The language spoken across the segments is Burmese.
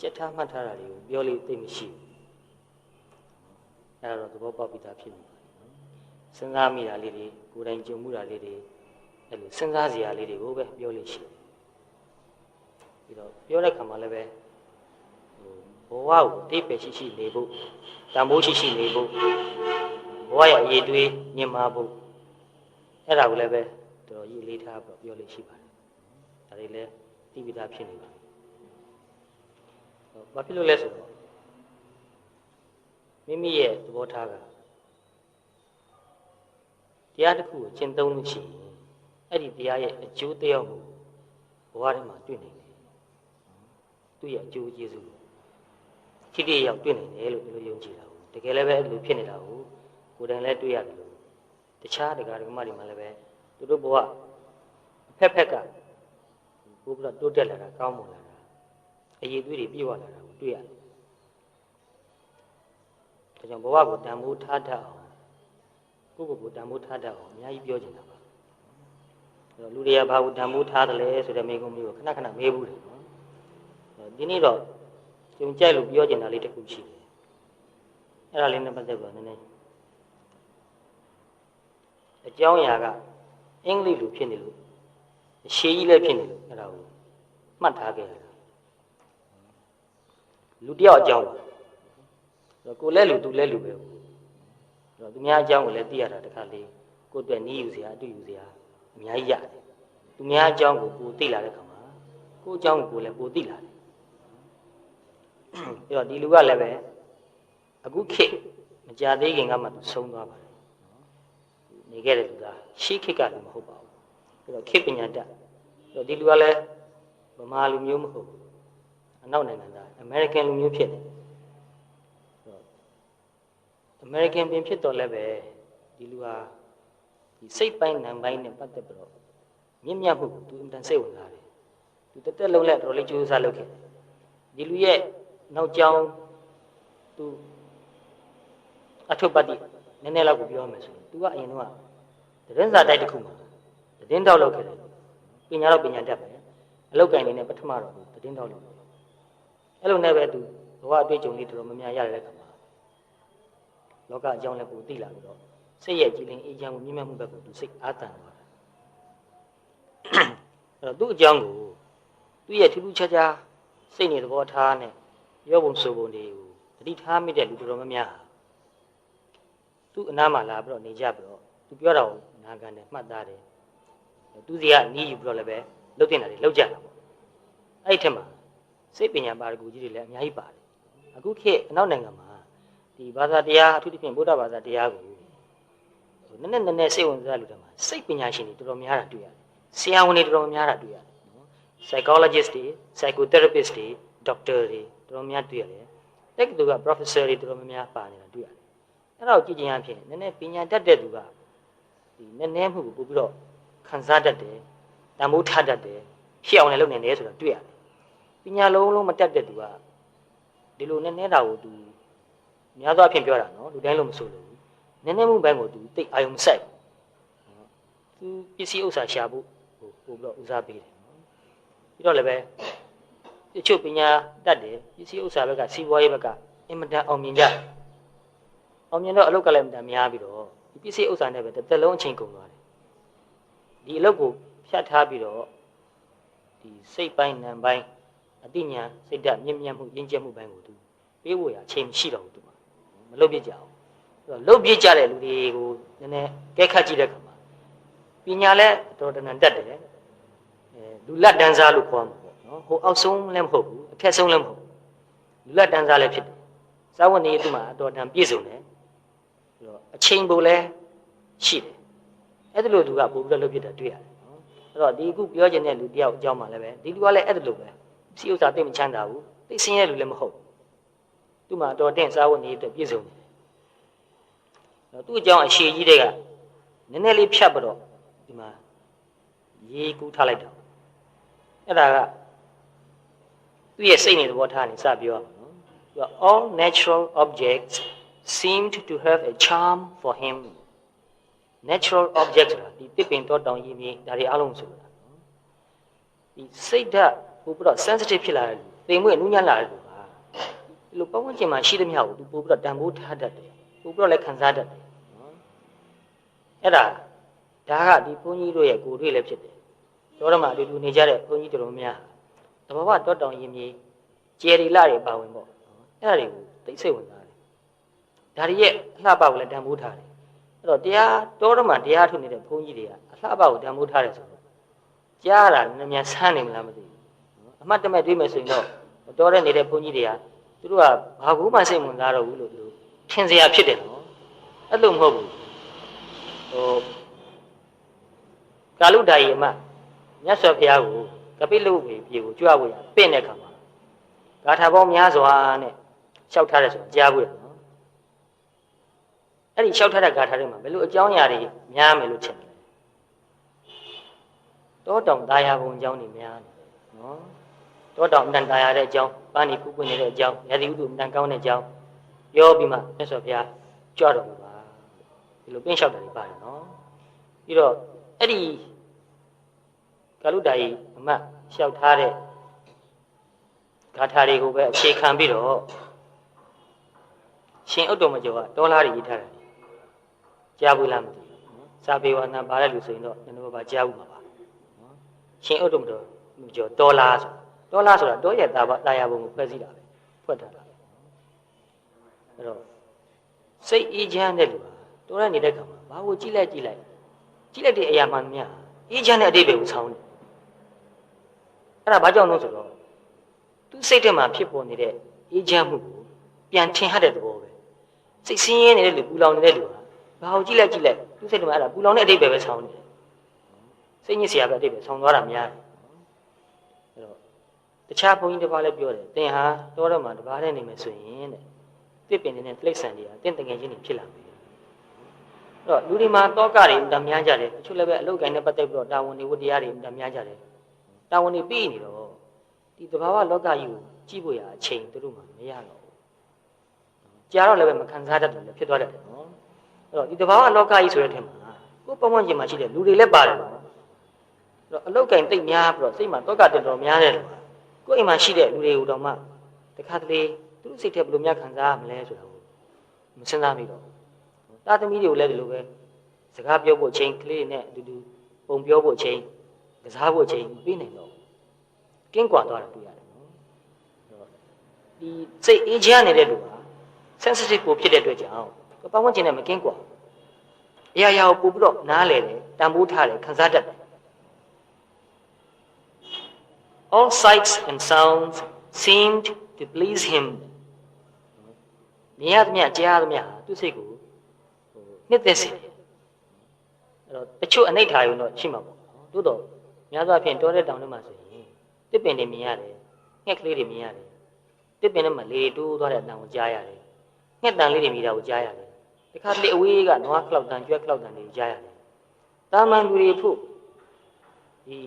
ချက်ထားမှတ်ထားတာတွေကိုပြောလို့သိမရှိဘူးအဲ့တော့သဘောပေါက်ပြီးသားဖြစ်နေပါတယ်စဉ်းစားမိတာလေးတွေကိုယ်တိုင်ကြုံမှုတာလေးတွေအဲ့လိုစဉ်းစားစရာလေးတွေကိုပဲပြောလို့ရှိတယ်ပြီးတော့ပြောတဲ့ခါမှာလည်းပဲဘဝကိုအတိတ်ပဲရှိရှိနေဖို့တန်ဖိုးရှိရှိနေဖို့ဘဝရဲ့အရေးတွေးမြင်မာဖို့အဲ့ဒါကိုလည်းပဲတော်တော်ကြီးလေးထားပြီးပြောလို့ရှိပါတယ်ဒါတွေလည်းသိပြီးသားဖြစ်နေပါဘာဖြစ်လို့လဲဆိုတော့မိမိရဲ့သဘောထားကတရားတစ်ခုကိုကျင့်သုံးလို့ရှိရင်အဲ့ဒီတရားရဲ့အကျိုးသက်ရောက်မှုဘဝထဲမှာတွေ့နေတယ်သူ့ရဲ့အကျိုးကျေးဇူးထိတိရောက်တွေ့နေတယ်လို့ပြောယုံကြည်တာကိုတကယ်လည်းပဲအဲ့လိုဖြစ်နေတာကိုကိုယ်တိုင်လည်းတွေ့ရတယ်လို့တခြားတရားဓမ္မတွေမှာလည်းပဲသူတို့ဘဝဖက်ဖက်ကဘုရားတိုးတက်လာတာကောင်းမွန်လာတာအရေးသွေးတွေပြည့်ဝလာတာကိုတွေ့ရတယ်ဒါကြောင့်ဘဝကိုတန်ဖိုးထားတတ်အောင်ကိုယ့်ကိုယ်ကိုတန်ဖိုးထားတတ်အောင်အများကြီးပြောချင်တာပါအဲ့တော့လူတွေကဘာကိုတန်ဖိုးထားတယ်လဲဆိုတဲ့မိကုံမျိုးကိုခဏခဏမေးဘူးတယ်နော်ဒီနေ့တော့ကျုံကြိုက်လို့ပြောချင်တာလေးတစ်ခုရှိတယ်အဲ့ဒါလေးနဲ့ပတ်သက်ပြီးနည်းနည်းအကြောင်းအရာကအင်္ဂလိပ်လိုဖြစ်နေလို့အရှေးကြီးလည်းဖြစ်နေလို့အဲ့ဒါကိုမှတ်ထားခဲ့ရတာလူတယောက်အကြောင်းကိုလည်းလူသူလည်းလူပဲတော့သူများအကြောင်းကိုလည်းသိရတာတခါလေကိုယ့်အတွက်နီးယူစရာအတူယူစရာအများကြီးရတယ်သူများအကြောင်းကိုကိုသိလာတဲ့ခါမှာကိုယ့်အကြောင်းကိုလည်းကိုသိလာတယ်ပြီးတော့ဒီလူကလည်းပဲအခုခေတ်မကြသေးခင်ကမှသူဆုံးသွားပါတယ်နေခဲ့တဲ့လူသားရှေးခေတ်ကလည်းမဟုတ်ပါဘူးပြီးတော့ခေတ်ပညာတတ်ပြီးတော့ဒီလူကလည်းဗမာလူမျိုးမဟုတ်ဘူးအနောက်နိုင်ငံသားအမေရိကန်လူမျိုးဖြစ်တယ်အမေရိကန်ပြင်ဖြစ်တော့လည်းပဲဒီလူဟာဒီစိတ်ပိုင်းနံပိုင်းနဲ့ပတ်သက်ပြီးတော့မြင့်မြတ်မှုသူအင်တန်စိတ်ဝင်စားတယ်သူတက်တက်လုံးလက်တော်လေးကြိုးစားလုပ်ခဲ့ဒီလူရဲ့နောက်ကြောင်းသူအထုပ်ပတ်တိနည်းနည်းလောက်ကိုပြောရမယ်ဆိုရင်သူကအရင်တော့သတင်းစာတိုက်တစ်ခုမှာသတင်းတောက်လုပ်ခဲ့တယ်ပညာတော့ပညာတတ်ပဲအလောက်ကင်နေနဲ့ပထမတော့သတင်းတောက်လုပ်အဲ့လိုနဲ့ပဲသူဘဝအတွေ့အကြုံလေးတော်တော်များများရတဲ့ခါမှာလောကအကြောင်းလည်းကိုသိလာပြီးတော့စိတ်ရဲ့ကြည်လင်အေးချမ်းမှုမြင့်မြတ်မှုဘက်ကိုသူစိတ်အားတန်သွားတယ်အဲ့တော့သူ့အကြောင်းကိုသူ့ရဲ့ထူးထူးခြားခြားစိတ်နေသဘောထားနဲ့ရောပုံဆိုပုံတွေကိုတတိထားမိတဲ့လူတော်များများသူ့အနားမှာလာပြီးတော့နေကြပြီးတော့သူပြောတာကိုနာခံတယ်မှတ်သားတယ်သူစီကအနည်းယူပြီးတော့လည်းပဲလှုပ်တင်တာတွေလှုပ်ကြတာပေါ့အဲ့ဒီထက်မှာစိတ်ပညာပါရဂူကြီးတွေလည်းအများကြီးပါတယ်အခုခေတ်အနောက်နိုင်ငံမှာဒီဘာသာတရားအထူးသဖြင့်ဗုဒ္ဓဘာသာတရားကိုနည်းနည်းစိတ်ဝင်စားလူတွေမှာစိတ်ပညာရှင်တွေတော်တော်များတာတွေ့ရတယ်ဆရာဝန်တွေတော်တော်များတာတွေ့ရတယ်နော် psychologist တွေ psychotherapist တွေ doctor တွေတော်တော်များတွေ့ရတယ်တက္ကသိုလ်က professor တွေတော်တော်များပါနေတာတွေ့ရတယ်အဲ့ဒါကိုကြည့်ခြင်းအဖြစ်နည်းနည်းပညာတတ်တဲ့သူကဒီနည်းနည်းမှုကိုပို့ပြီးတော့ခံစားတတ်တယ်တန်ဖိုးထားတတ်တယ်ဖြစ်အောင်လည်းလုပ်နေတယ်ဆိုတာတွေ့ရတယ်ပညာလုံးမတတ်တဲ့သူကဒီလိုနည်းနည်းတာကိုသူများသောအားဖြင့်ပြောတာနော်လူတိုင်းလို့မဆိုလို့နည်းနည်းမှုပိုင်းကိုသူသိအာယုံမဆိုင်သူပစ္စည်းဥစ္စာရှာဖို့ပို့ပြီးတော့ဦးစားပေးတယ်ပြီးတော့လည်းပဲတချို့ပညာတတ်တယ်ပစ္စည်းဥစ္စာဘက်ကစီးပွားရေးဘက်ကအင်မတန်အောင်မြင်ကြအောင်မြင်တော့အလုပ်ကလည်းအင်မတန်များပြီးတော့ဒီပစ္စည်းဥစ္စာနဲ့ပဲတစ်သက်လုံးအချိန်ကုန်သွားတယ်ဒီအလုပ်ကိုဖြတ်ထားပြီးတော့ဒီစိတ်ပိုင်းနံပိုင်းအတိညာစိတ်ဓာတ်မြင့်မြတ်မှုရင့်ကျက်မှုပိုင်းကိုသူပေးဖို့ရအချိန်မရှိတော့ဘူးသူမလုပ်ပြကြအောင်လုပ်ပြကြတဲ့လူတွေကိုနည်းနည်းကဲခတ်ကြည့်တဲ့အခါမှာပညာလည်းတော်တော်တန်တတ်တယ်လူလက်တန်းစားလို့ခေါ်မှာပေါ့နော်ဟိုအောက်ဆုံးလည်းမဟုတ်ဘူးအထက်ဆုံးလည်းမဟုတ်ဘူးလူလက်တန်းစားလည်းဖြစ်တယ်စာဝတ်နေသူ့မှာတော်တန်ပြည့်စုံတယ်ပြီးတော့အချိန်ပိုလည်းရှိတယ်အဲ့ဒါလို့သူကပို့ပြီးတော့လုပ်ပြတာတွေ့ရတယ်နော်အဲ့တော့ဒီအခုပြောချင်တဲ့လူတယောက်အကြောင်းမှလည်းပဲဒီလူကလည်းအဲ့ဒါလို့ပဲစီဥစ္စာသိမချမ်းသာဘူးသိဆင်းရဲလူလည်းမဟုတ်သူ့မှာတော်တဲ့စာဝတ်နေအတွက်ပြည့်စုံတယ်သူ့အကြောင်းအရှိကြီးတွေကနည်းနည်းလေးဖြတ်ပြီးတော့ဒီမှာရေးကူးထားလိုက်တော့အဲ့ဒါကသူ့ရဲ့စိတ်နေသဘောထားနေစပြောရမှာနော်သူက all natural objects seemed to have a charm for him natural objects ဆိုတာဒီတစ်ပင်တော့တောင်ကြီးမြေဒါတွေအားလုံးဆိုတာဒီစိတ်ဓာတ်ဟိုပြီးတော့ sensitive ဖြစ်လာတယ်သိမ်မွေ့နူးညံ့လာတယ်ဆိုတာ ဒီလိုပတ်ဝန်းကျင်မှာရှိသမျှကိုသူပို့ပြီးတော့တန်ဖိုးထားတတ်တယ်ပို့ပြီးတော့လည်းခံစားတတ်တယ်နော်အဲ့ဒါကဒီဘုန်းကြီးတို့ရဲ့ကိုယ်တွေ့လည်းဖြစ်တယ်တော်တော်မှအတူတူနေကြတဲ့ဘုန်းကြီးတော်များတဘာဝတောတောင်ရင်မြေကျေရီလာတွေပါဝင်ပေါ့အဲ့ဒါတွေကိုသိစိတ်ဝင်စားတယ်ဒါတွေရဲ့အလှပကိုလည်းတန်ဖိုးထားတယ်အဲ့တော့တရားတော်တော်မှတရားထုတ်နေတဲ့ဘုန်းကြီးတွေကအလှပကိုတန်ဖိုးထားတယ်ဆိုတော့ကြားတာလည်းများဆန်းနေမလားမသိဘူးအမှတ်တမဲ့တွေးမယ်ဆိုရင်တော့တော်တဲ့နေတဲ့ဘုန်းကြီးတွေကသူတို့ကဘာကူမှစိတ်ဝင်စားတော့ဘူးလို့သူထင်စရာဖြစ်တယ်နော်အဲ့လိုမဟုတ်ဘူးကာလုဒ္ဒာယီအမမြတ်စွာဘုရားကိုကပိလုဝေပြေကိုကြွဖို့ရပင့်တဲ့ခါမှာဂါထာပေါင်းများစွာနဲ့လျှောက်ထားတယ်ဆိုကြားဘူးရနော်အဲ့ဒီလျှောက်ထားတဲ့ဂါထာတွေမှာဘယ်လိုအကြောင်းအရာတွေများမယ်လို့ထင်တယ်တောတောင်သားယာပုံအကြောင်းတွေများတယ်နော်တောတောင်အတန်သားယာတဲ့အကြောင်းပန်းနေပူပွင့်နေတဲ့အကြောင်းရာသီဥတုအတန်ကောင်းတဲ့အကြောင်းပြောပြီးမှမြတ်စွာဘုရားကြွတော်မူပါဒီလိုပင့်လျှောက်တာတွေပါတယ်နော်ပြီးတော့အဲ့ဒီကာလုဒ္ဒာယီအမတ်လျှောက်ထားတဲ့ဂါထာတွေကိုပဲအခြေခံပြီးတော့ရှင်ဥတ္တမကျော်ကတောလားတွေရေးထားတယ်ကြားဘူးလားမသိဘူးစာပေဝါနာပါတဲ့လူဆိုရင်တော့နည်းနည်းပါးကြားဘူးမှာပါရှင်ဥတ္တမကျော်တောလားဆိုတာတောရဲ့တာယာပုံကိုဖွဲ့စည်းတာပဲဖွဲ့ထားတာအဲ့တော့စိတ်အေးချမ်းတဲ့လူဟာတောရနေတဲ့ခါမှာဘာကိုကြည့်လိုက်တဲ့အရာမှများအေးချမ်းတဲ့အတိတ်ပဲကိုဆောင်းတယ်အဲ့ဒါဘာကြောင့်လဲဆိုတော့သူစိတ်ထဲမှာဖြစ်ပေါ်နေတဲ့အေးချမ်းမှုကိုပြန်ထင်ဟပ်တဲ့သဘောပဲစိတ်ဆင်းရဲနေတဲ့လူပူလောင်နေတဲ့လူဟာဘာကိုကြည့်လိုက်သူစိတ်ထဲမှာအဲ့ဒါပူလောင်တဲ့အတိတ်ပဲဆောင်းနေတယ်စိတ်ညစ်စရာပဲအတိတ်ပဲဆောင်းသွားတာများတယ်အဲ့တော့တခြားဘုန်းကြီးတစ်ပါးလည်းပြောတယ်သင်ဟာတောထဲမှာတစ်ပါးတည်းနေမယ်ဆိုရင်တဲ့တစ်ပင်နေတဲ့တိရစ္ဆာန်တွေကတင့်တငယ်ချင်းတွေဖြစ်လာမယ်အဲ့တော့လူတွေမှာတောကတွေတများကြတယ်တချို့လည်းပဲအလုတ်ကိုင်းနဲ့ပတ်သက်ပြီးတော့တာဝန်တွေဝတ္တရားတွေတများကြတယ်တာဝန်တွေပြီးနေတော့ဒီသဘာဝလောကကြီးကိုကြည့်ဖို့ရအချိန်တို့မှမရတော့ဘူးကြာတော့လည်းပဲမခံစားတတ်တယ်လည်းဖြစ်သွားတတ်တယ်နော်အဲ့တော့ဒီသဘာဝလောကကြီးဆိုတဲ့ထက်မှာကိုယ်ပတ်ဝန်းကျင်မှာရှိတဲ့လူတွေလည်းပါတယ်နော်အဲ့တော့အလုတ်ကိုင်းတိတ်များပြီးတော့စိတ်မှာတောကတင်တော်များတယ်လို့ကိုယ်အိမ်မှာရှိတဲ့လူတွေကိုတော့မှတခါတလေသူတို့စိတ်ထဲဘယ်လိုများခံစားရမလဲဆိုတာကိုမစဉ်းစားမိတော့တာသမီးတွေကိုလည်းဒီလိုပဲစကားပြောဖို့အချိန်ကလေးနဲ့အတူတူပုံပြောဖို့အချိန်ကစားဖို့အချိန်ပြီးနိုင်တော့ကင်းကွာသွားတာတွေ့ရတယ်နော်ဒီစိတ်အေးချမ်းနေတဲ့လူဟာ sensitive ကိုဖြစ်တဲ့အတွက်ကြောင့်ပတ်ဝန်းကျင်နဲ့မကင်းကွာအရာရာကိုပို့ပြီးတော့နားလဲတယ်တန်ဖိုးထားတယ်ခံစားတတ်တယ် All sights and sounds seemed to please him မြင်ရသမျှကြားရသမျှသူ့စိတ်ကိုနှစ်သက်စေတယ်အဲ့တော့တချို့အနိဋ္ဌာယုံတော့ရှိမှာပေါ့သို့တော့များသောအားဖြင့်တောတဲ့တောင်တွေမှာဆိုရင်တစ်ပင်တွေမြင်ရတယ်ငှက်ကလေးတွေမြင်ရတယ်တစ်ပင်ထဲမှာလေတိုးသွားတဲ့အတန်ကိုကြားရတယ်ငှက်တန်လေးတွေမြည်တာကိုကြားရတယ်တခါတလေအဝေးကနွားခလောက်တန်ကြွက်ခလောက်တန်တွေကြားရတယ်တာမန်လူတွေဖို့ဒီ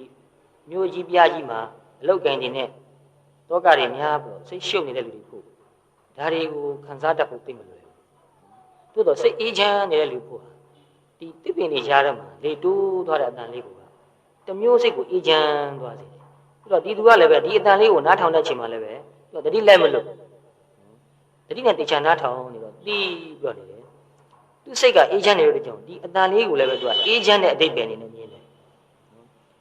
မျိုးကြီးပြားကြီးမှာအလုတ်ကန်တွေနဲ့တောကတွေများပြီးတော့စိတ်ရှုပ်နေတဲ့လူတွေဖို့ဒါတွေကိုခံစားတတ်ဖို့သိမလို့သို့တော့စိတ်အေးချမ်းနေတဲ့လူဖို့ဒီတစ်ပင်တွေကြားထဲမှာလေတိုးသွားတဲ့အတန်လေးကိုတမျိုးစိတ်ကိုအေးချမ်းသွားစေတယ်ပြီးတော့ဒီသူကလည်းပဲဒီအတန်လေးကိုနားထောင်တဲ့အချိန်မှာလည်းပဲသူကတတိလိုက်မလို့တတိနဲ့တေချာနားထောင်နေတော့တီးပြီးတော့နေတယ်သူစိတ်ကအေးချမ်းနေတဲ့ကြောင့်ဒီအတန်လေးကိုလည်းပဲသူကအေးချမ်းတဲ့အတိတ်ပဲနေနေမြင်တယ်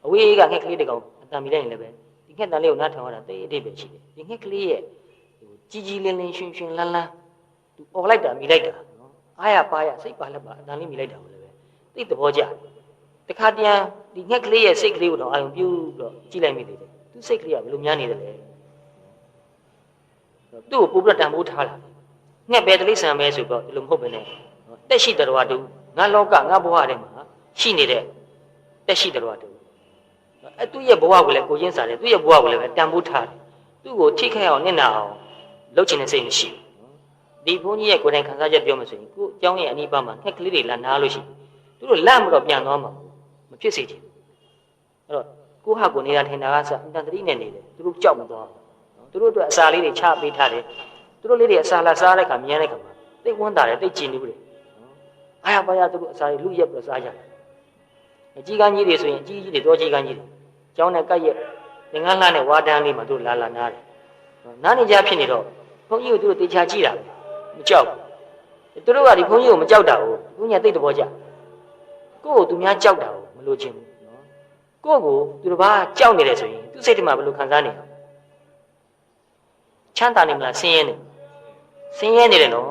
အဝေးကငှက်ကလေးတကောင်အတန်မိလိုက်ရင်လည်းပဲဒီငှက်တန်လေးကိုနားထောင်ရတာတိတ်အတိတ်ပဲရှိတယ်ဒီငှက်ကလေးရဲ့ကြီးကြီးလင်းလင်းရွှင်ရွှင်လန်းလန်းသူអော်လိုက်တာမိလိုက်တာနော်အားရပါရစိတ်ပါလက်ပါအတန်လေးမိလိုက်တာကိုလည်းပဲသိသဘောကျတခါတည်းဒီငှက်ကလေးရဲ့စိတ်ကလေးကိုတော့အာရုံပြုပြီးတော့ကြည့်လိုက်မိသေးတယ်သူစိတ်ကလေးကဘယ်လိုများနေတယ်လဲသူ့ကိုပို့ပြီးတော့တန်ဖိုးထားလာငှက်ပဲတိရစ္ဆာန်ပဲဆိုတော့ဒီလိုမဟုတ်ဘဲနဲ့တက်ရှိတော်တူငါလောကငါဘဝထဲမှာရှိနေတဲ့တက်ရှိတော်တူသူ့ရဲ့ဘဝကိုလည်းကိုရင်းစားတယ်သူ့ရဲ့ဘဝကိုလည်းတန်ဖိုးထားတယ်သူ့ကိုထိခိုက်အောင်နစ်နာအောင်လုပ်ချင်တဲ့စိတ်မရှိဘူးဒီဘုန်းကြီးရဲ့ကိုယ်တိုင်ခံစားချက်ပြောမှဆိုရင်ကိုအကြောင်းရဲ့အနိဗ္ဗာန်မှာငှက်ကလေးတွေလာနားလို့ရှိတယ်သူတို့လန့်မတော့ပြန်သွားမှာမဖြစ်စေချင်ဘူးအဲ့တော့ကိုဟာကိုနေတာထင်တာကစအတန်တတိနဲ့နေတယ်သူတို့ကြောက်မသွားဘူးသူတို့အတွက်အစာလေးတွေချပေးထားတယ်သူတို့လေးတွေအစာလာစားတဲ့ခါမြင်တဲ့ခါမှာသိဝန်းတာတယ်သိကျင်နေဘူးလေအားရပါရသူတို့အစာတွေလူရက်ပြီးစားကြတယ်အကြီးကန်းကြီးတွေဆိုရင်အကြီးကြီးတွေတော့ကြီးကန်းကြီးတွေကျောင်းနဲ့ကပ်ရက်သင်္ကန်းလှနဲ့ဝါတန်းလေးမှာသူတို့လာနားတယ်နားနေကြဖြစ်နေတော့ ဘုန်းကြီးကိုသူတို့တေချာကြည့်တာပဲမကြောက်ဘူးသူတို့ကဒီဘုန်းကြီးကိုမကြောက်တာကိုဘုန်းကြီးကသိတဲ့ဘောကြကိုယ့်ကိုသူများကြောက်တာကိုမလို့ခြင်းဘူးနော်ကိုယ့်ကိုသူတို့ဘာကြောက်နေတယ်ဆိုရင်သူစိတ်ထဲမှာဘယ်လိုခံစားနေလဲချမ်းသာနေမလားဆင်းရဲနေတယ်နော်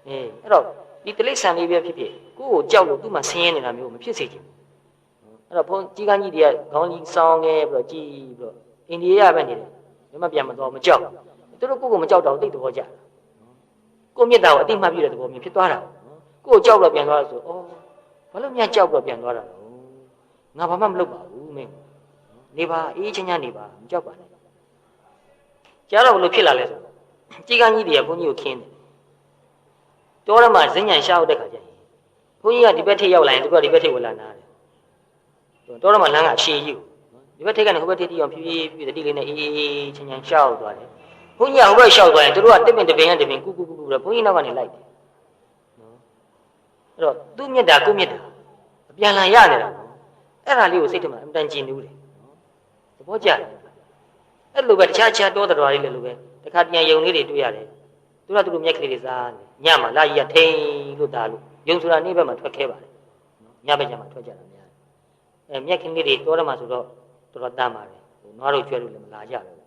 အဲ့တော့ဒီတိရစ္ဆာန်လေးပဲဖြစ်ဖြစ်ကိုယ့်ကိုကြောက်လို့သူ့မှာဆင်းရဲနေတာမျိုးမဖြစ်စေချင်ဘူးအဲ့တော့ဘုန်းကြီးကန်းကြီးတွေကခေါင်းကြီးစောင်းခဲ့ပြီးတော့ကြည်ပြီးတော့အိန္ဒိယပဲနေတယ်မပြန်မတော့မကြောက်သူတို့ကိုယ့်ကိုမကြောက်တော့သိတဲ့ဘောကြကိုမြတ်တာကိုအတိမတ်ပြတဲ့သဘောမျိုးဖြစ်သွားတာကိုယ်ကြောက်တော့ပြန်သွားလို့ဆိုဘာလို့များကြောက်တော့ပြန်သွားတာလဲငါဘာမှမလုပ်ပါဘူးမင်းနေပါအေးချမ်းချမ်းနေပါမကြောက်ပါနဲ့ကြားတော့ဘလို့ဖြစ်လာလဲဆိုကြီးကန်းကြီးတွေကဘုန်းကြီးကိုခင်းတယ်တောထဲမှာဇင်းညံရှားတဲ့ခါကျရင်ဘုန်းကြီးကဒီဘက်ထိပ်ရောက်လာရင်သူကဒီဘက်ထိပ်ဝင်လာနားတယ်တောထဲမှာလမ်းကအရှည်ကြီးကိုဒီဘက်ထိပ်ကနေဟိုဘက်ထိပ်တီးအောင်ဖြည်းဖြည်းတတိလေးနဲ့အေးချမ်းချမ်းရှားသွားတယ်ဘုန်းကြီးကဟိုဘက်လျှောက်သွားရင်သူတို့ကတစ်ပင်တစ်ပင်ကတစ်ပင်ကူပြီးတော့ဘုန်းကြီးနောက်ကနေလိုက်တယ်နော်အဲ့တော့သူ့မြတ်တာကိုမြတ်တာအပြန်လာရနေတာနော်အဲ့ဒါလေးကိုစိတ်ထဲမှာအမှန်တန်ကြည်နူးတယ်နော်သဘောကျတယ်အဲ့လိုပဲတခြားတောတော်လေးလည်းလိုပဲတခါတရံယုံလေးတွေတွေ့ရတယ်သူတို့မျက်ကလေးတွေစားညမှာလာကြီးကထိန်လို့ဒါလို့ယုံဆိုတာနေ့ဘက်မှာထွက်ခဲပါတယ်ညဘက်ကျမှထွက်ကြတာများတယ်မျက်ခင်းလေးတွေတောထဲမှာဆိုတော့တော်တော်တမ်းပါတယ်နွားတို့ကျွဲတို့လည်းမလာကြဘူး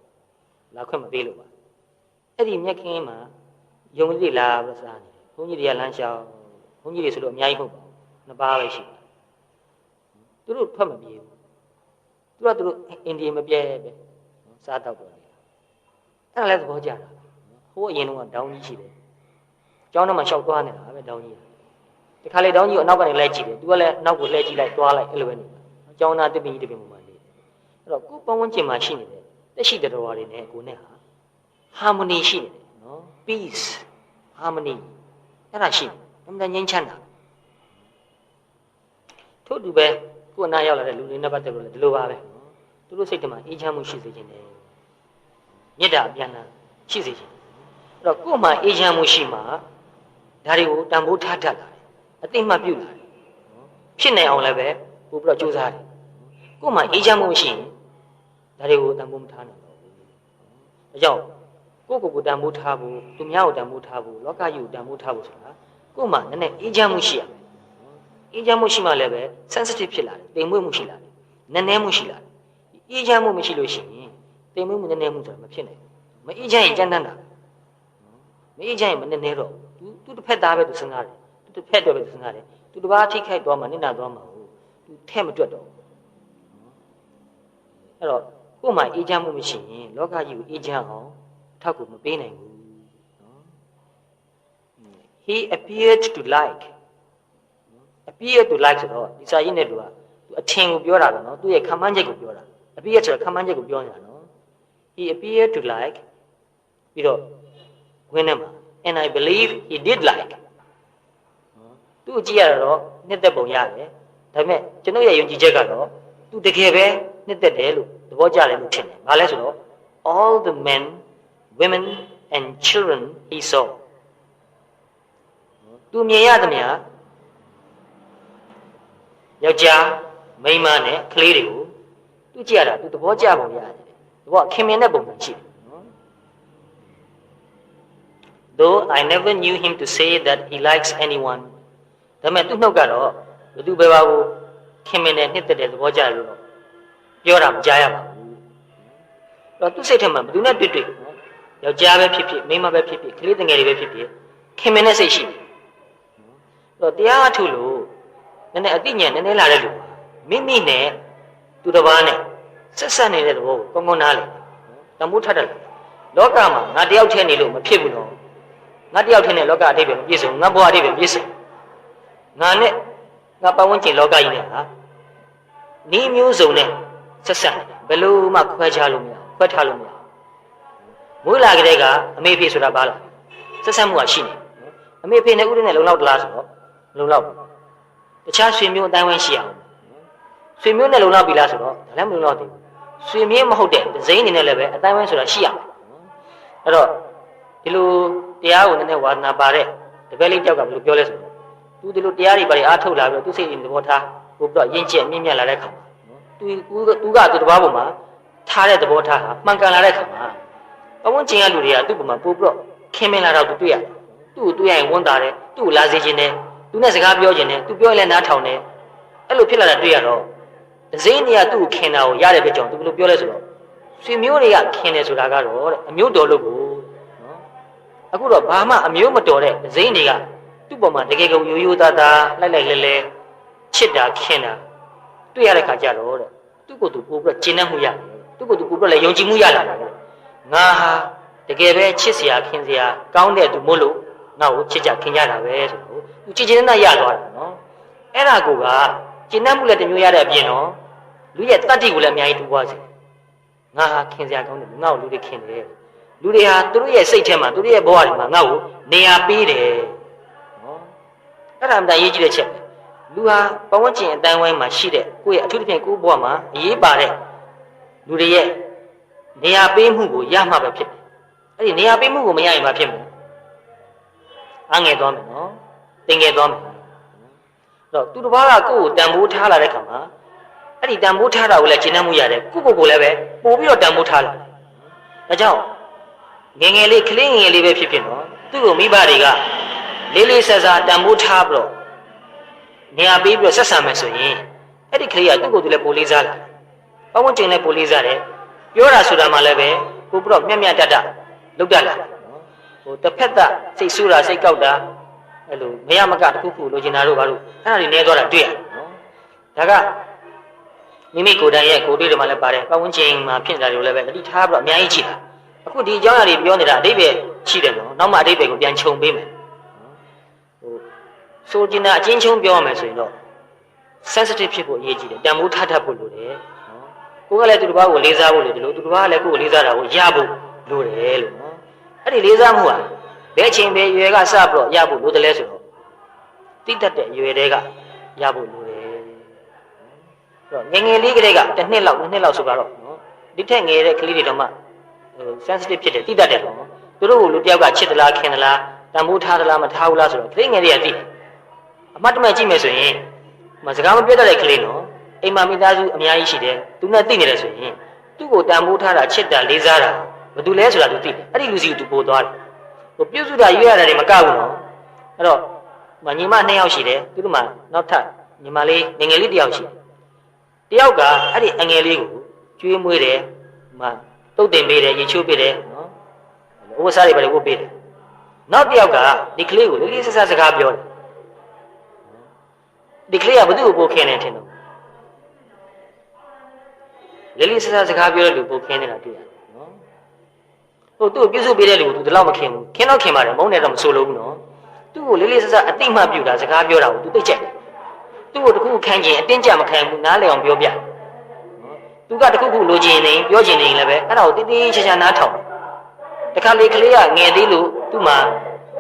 လာခွင့်မပေးလို့ပါအဲ့ဒီမျက်ခင်းမှာယုံလေးလာပြီးစားနေဘုန်းကြီးတွေကလမ်းလျှောက်ဘုန်းကြီးတွေဆိုလို့အများကြီးမဟုတ်ပါဘူးနှစ်ပါးပဲရှိတယ်သူတို့ထွက်မပြေဘူးသူတို့အိန္ဒိယမပြဲပဲစားတော့တယ်အဲ့ဒါလည်းသဘောကျတာဟိုအရင်တော့တောင်းကြီးရှိတယ်ကျောင်းထဲမှာလျှောက်သွားနေတာပဲတောင်းကြီးတခါလေတောင်းကြီးကိုအနောက်ကနေလဲကြည့်တယ်သူကလည်းအနောက်ကိုလှည့်ကြည့်လိုက်သွားလိုက်အဲ့လိုပဲနေကျောင်းသားတစ်ပင်ကြီးတစ်ပင်ပုံမှန်နေအဲ့တော့ကိုယ်ပတ်ဝန်းကျင်မှာရှိနေတဲ့တက်ရှိတဲ့တော်တွေနဲ့ကိုနဲ့ဟာ harmony ရှိနေတယ်နော် peace harmony အဲ့ဒါရှိတယ်အမှန်တန်ငြိမ်းချမ်းတာထို့တူပဲကိုယ်အနာရောက်လာတဲ့လူတွေနဲ့ပတ်သက်လို့လည်းဒီလိုပါပဲသူတို့စိတ်ထဲမှာအေးချမ်းမှုရှိစေခြင်းတယ်မေတ္တာအပြန်အလှန်ရှိစေခြင်းအဲ့တော့ကိုယ်မှာအေးချမ်းမှုရှိမှဒါတွေကိုတန်ဖိုးထားတတ်လာတယ်အသိမှတ်ပြုလာတယ်ဖြစ်နိုင်အောင်လည်းပဲပို့ပြီးတော့ကြိုးစားတယ်ကိုယ်မှာအေးချမ်းမှုရှိရင်ဒါတွေကိုတန်ဖိုးမထားနိုင်ဘူးအကြောင်းကိုယ်တန်ဖိုးထားဖို့သူများကိုတန်ဖိုးထားဖို့လောကကြီးကိုတန်ဖိုးထားဖို့ဆိုတာကိုယ်မှာနည်းနည်းအေးချမ်းမှုရှိရမယ်အေးချမ်းမှုရှိမှလည်းပဲ sensitive ဖြစ်လာတယ်တိမ်မွေ့မှုရှိလာတယ်နည်းနည်းမှုရှိလာတယ်အေးချမ်းမှုမရှိလို့ရှိရင်တိမ်မွေ့မှုနည်းနည်းမှုဆိုတာမဖြစ်နိုင်ဘူးမအေးချမ်းရင်ကြမ်းတမ်းတာမအေးချမ်းရင်မနည်းနည်းတော့သူတစ်ဖက်သားပဲသူစဉ်းစားတယ်သူတစ်ဖက်တော့ပဲသူစဉ်းစားတယ်သူတစ်ပါးထိခိုက်သွားမှနစ်နာသွားမှာဟုတ်သူထဲ့မတွက်တော့အဲ့တော့ကိုယ်မှာအေးချမ်းမှုမရှိရင်လောကကြီးကိုအေးချမ်းအောင်ထောက်ကူမပေးနိုင်ဘူးနော် He appeared to like ဆိုတော့ဒီစာရင်းနဲ့သူအထင်ကိုပြောတာပဲနော်သူရဲ့ခံမှန်းချက်ကိုပြောတာ appear ဆိုတာခံမှန်းချက်ကိုပြောနေတာနော် He appeared to like ပြီးတော့ဝင်နေမှာ and I believe he did like သူ့ကြည့်ရတော့နှစ်သက်ပုံရတယ်ဒါပေမဲ့ကျွန်တော်ရဲ့ယုံကြည်ချက်ကတော့သူတကယ်ပဲနှစ်သက်တယ်လို့သဘောကျတယ်လို့ထင်တယ်ဘာလဲဆိုတော့ all the men women and children he saw သူမြင်ရသမျှယောက်ျားမိန်းမနဲ့ကလေးတွေကိုသူကြည့်ရတာသူသဘောကျပုံရတယ်သဘောခင်မင်တဲ့ပုံစံရှိတယ်နော် Though I never knew him to say that he likes anyone ဒါပေမဲ့သူ့နှုတ်ကတော့ဘယ်သူပဲပါကိုခင်မင်နဲ့နှစ်သက်တဲ့သဘောကျတယ်လို့ပြောတာမကြားရပါဘူးတော့သူ့စိတ်ထဲမှာဘယ်သူနဲ့တွေ့ယောက်ျားပဲဖြစ်ဖြစ်မိန်းမပဲဖြစ်ဖြစ်ကလေးငယ်တွေပဲဖြစ်ဖြစ်ခင်မင်တဲ့စိတ်ရှိတယ်တော့တရားထုလို့နည်းနည်းအသိဉာဏ်နည်းနည်းလာတဲ့လူမိမိနဲ့သူတစ်ပါးနဲ့ဆက်ဆက်နေတဲ့သဘောကိုကောင်းကောင်းနားလည်တမိုးထတယ်လောကမှာငါတယောက်တည်းနေလို့မဖြစ်ဘူးနော်ငါတယောက်တည်းနဲ့လောကအတိတ်ပဲမပြည့်စုံငါဘဝအတိတ်ပဲပြည့်စုံငါနဲ့ငါပတ်ဝန်းကျင်လောကကြီးနဲ့ဟာဤမျိုးစုံနဲ့ဆက်ဆက်ဘယ်လိုမှခွဲခြားလို့မရခွဲထားလို့မရမွေးလာကြတဲ့ကအမေဖေဆိုတာဘာလဲဆက်ဆက်မှုကရှိနေအမေဖေနဲ့ဥရနဲ့လုံလောက်တလားဆိုတော့လုံလောက်တခြားဆွေမျိုးအတိုင်းဝိုင်းရှိအောင်ဆွေမျိုးနဲ့လုံလောက်ပြီလားဆိုတော့ဒါလည်းမလုံလောက်သေးဘူးဆွေမျိုးမဟုတ်တဲ့ဒဇိန်းအနေနဲ့လည်းပဲအတိုင်းဝိုင်းဆိုတာရှိရမယ်အဲ့တော့ဒီလိုတရားကိုနည်းနည်းဝါဒနာပါတဲ့တပည့်လေးကြောက်ကဘယ်လိုပြောလဲဆိုတော့သူဒီလိုတရားတွေပါအားထုတ်လာပြီးတော့သူစိတ်ကြီးသဘောထားပို့ပြီးတော့ရင့်ကျက်မြင့်မြတ်လာတဲ့ခါမှာသူကသူတစ်ပါးပေါ်မှာထားတဲ့သဘောထားဟာမှန်ကန်လာတဲ့ခါမှာ ပဝန်းကျင်ကလူတွေကသူ့ပုံမှာပို့ပြီးတော့ခင်မင်လာတော့သူတွေ့ရတယ်သူ့ကိုတွေ့ရရင်ဝန်တာတယ်သူ့ကိုလာစေခြင်းတယ်သူနဲ့စကားပြောခြင်းတယ်သူပြောရင်လည်းနားထောင်တယ်အဲ့လိုဖြစ်လာတာတွေ့ရတော့ဒဇင်းတွေကသူ့ကိုခင်တာကိုရတဲ့ပြကြောင်သူဘယ်လိုပြောလဲဆိုတော့ဆွေမျိုးတွေကခင်တယ်ဆိုတာကတော့တဲ့အမျိုးတော်လို့ကိုနော်အခုတော့ဘာမှအမျိုးမတော်တဲ့ဒဇင်းတွေကသူ့ပုံမှာတကယ်ကိုရိုးရိုးသားသားလိုက်လိုက်လဲလဲချစ်တာခင်တာတွေ့ရတဲ့ခါကျတော့တဲ့သူ့ကိုယ်သူပို့ပြီးတော့ကျင့်တတ်မှုရတယ်သူ့ကိုယ်သူပို့ပြီးတော့လည်းယုံကြည်မှုရလာတယ်ငါဟာတကယ်ပဲချစ်စရာခင်စရာကောင်းတဲ့သူမို့လို့ငါ့ကိုချစ်ကြခင်ကြတာပဲဆိုတော့သူချစ်ချင်းနဲ့ရသွားတာနော်အဲ့ဒါကိုကကျင့်တတ်မှုလည်းတစ်မျိုးရတဲ့အပြင်နော်လူရဲ့တတ္တိကိုလည်းအများကြီးတူသွားစေငါဟာခင်စရာကောင်းတယ်ငါ့ကိုလူတွေခင်တယ်လူတွေဟာသူတို့ရဲ့စိတ်ထဲမှာသူတို့ရဲ့ဘဝတွေမှာငါ့ကိုနေရာပေးတယ်နော်အဲ့ဒါမှတည်းရေးကြည့်တဲ့ချက်ပဲလူဟာပဝန်းကျင်အတိုင်းဝိုင်းမှာရှိတဲ့ကိုယ့်ရဲ့အထူးသဖြင့်ကိုယ့်ဘဝမှာအရေးပါတဲ့လူတွေရဲ့နေရာပေးမှုကိုရမှပဲဖြစ်တယ်အဲ့ဒီနေရာပေးမှုကိုမရရင်မဖြစ်ဘူးအငယ်သွားမယ်နော်တင်ငယ်သွားမယ်အဲ့တော့သူတစ်ပါးကကိုယ့်ကိုတန်ဖိုးထားလာတဲ့ခါမှာအဲ့ဒီတန်ဖိုးထားတာကိုလည်းကျင့်တတ်မှုရတယ်ကိုယ့်ကိုယ်ကိုလည်းပဲပို့ပြီးတော့တန်ဖိုးထားလာဒါကြောင့်ငယ်ငယ်လေးကလေးငယ်လေးပဲဖြစ်ဖြစ်နော်သူ့ကိုမိဘတွေကလေးလေးဆဆတန်ဖိုးထားပြီးတော့နေရာပေးပြီးတော့ဆက်ဆံမယ်ဆိုရင်အဲ့ဒီကလေးကသူ့ကိုယ်သူလည်းပိုလေးစားလာပဝန်းကျင်လည်းပိုလေးစားတယ်ပြောတာဆိုတာမှလည်းပဲပို့ပြီးတော့မျက်မျက်တတ်လောက်တတ်လာဟိုတစ်ဖက်သက်စိတ်ဆူတာစိတ်ကောက်တာအဲ့လိုမရမကတစ်ခုခုလိုချင်တာတို့ဘာလို့အဲ့ဒါတွေနေသွားတာတွေ့ရနော်ဒါကမိမိကိုယ်တိုင်ရဲ့ကိုယ်တွေ့တယ်မှလည်းပါတယ်ပဝန်းကျင်မှာဖြစ်နေတာတွေလည်းပဲတတိထားပြီးတော့အများကြီးကြည့်တာအခုဒီအကြောင်းအရာတွေပြောနေတာအဓိပ္ပာယ်ရှိတယ်နော်နောက်မှအဓိပ္ပာယ်ကိုပြန်ခြုံပေးမယ်ဟိုဆိုချင်တာအချင်းချင်းပြောရမယ်ဆိုရင်တော့ sensitive ဖြစ်ဖို့အရေးကြီးတယ်တန်ဖိုးထားတတ်ဖို့လိုတယ်နော်ကိုယ်ကလည်းသူတစ်ပါးကိုလေးစားဖို့လိုတယ်လို့သူတစ်ပါးကလည်းကိုယ်ကိုလေးစားတာကိုရဖို့လိုတယ်လို့နော်အဲ့ဒီလေးစားမှုဟာဘယ်ချိန်ပဲရွယ်ကစပြီးတော့ရဖို့လိုတယ်လဲဆိုတော့တိတတ်တဲ့ရွယ်တွေကရဖို့လိုတယ်အဲ့တော့ငယ်ငယ်လေးကလေးကတစ်နှစ်လောက်ဆိုတော့နော်ဒီထက်ငယ်တဲ့ကလေးတွေတော့မှsensitive ဖြစ်တယ်တိတတ်တယ်တော့သူတို့ကိုလူတယောက်ကချစ်သလားခင်သလားတန်ဖိုးထားသလားမထားဘူးလားဆိုတော့ကလေးငယ်တွေကသိတယ်အမှတ်တမဲ့ကြည့်မယ်ဆိုရင်စကားမပြောတတ်တဲ့ကလေးနော်အိမ်မှာမိသားစုအများကြီးရှိတယ်သူနဲ့သိနေတယ်ဆိုရင်သူ့ကိုတန်ဖိုးထားတာချစ်တာလေးစားတာဘာတူလဲဆိုတာသူသိတယ်အဲ့ဒီလူစီကိုသူပို့သွားတယ်ဟိုပြုစုတာရွေးရတာတွေမကဘူးနော်အဲ့တော့ညီမ2ယောက်ရှိတယ်သူတို့မှနောက်ထပ်ညီမလေးငယ်ငယ်လေး1ယောက်ရှိတယ်တယောက်ကအဲ့ဒီအငယ်လေးကိုကျွေးမွေးတယ်တုတ်တင်ပေးတယ်ရေချိုးပေးတယ်နော်ဥပစားတွေပဲဝတ်ပေးတယ်နောက်တစ်ယောက်ကဒီကလေးကိုလေးလေးဆဆစကားပြောတယ်ဒီကလေးကဘသူ့ကိုပို့ခင်းနေတယ်နော်လေးလေးဆဆစကားပြောတဲ့လူပို့ခင်းနေတာတွေ့ရတယ်နော်ဟိုသူ့ကိုပြုစုပေးတဲ့လူကသူတလောက်မခင်းဘူးခင်းတော့ခင်းပါတယ်မုန်းတယ်တော့မဆိုလို့ဘူးနော်သူ့ကိုလေးလေးဆဆအတိမတ်ပြူတာစကားပြောတာကိုသူသိကြတယ်သူ့ကိုတခုခံကျင်အတင်းကြမခံဘူးနားလည်အောင်ပြောပြသူကတခုခုလိုချင်နေပြောချင်နေလည်းပဲအဲ့ဒါကိုတိတိကျကျနားထောင်တခါလေကလေးကငယ်သေးလို့သူ့မှာ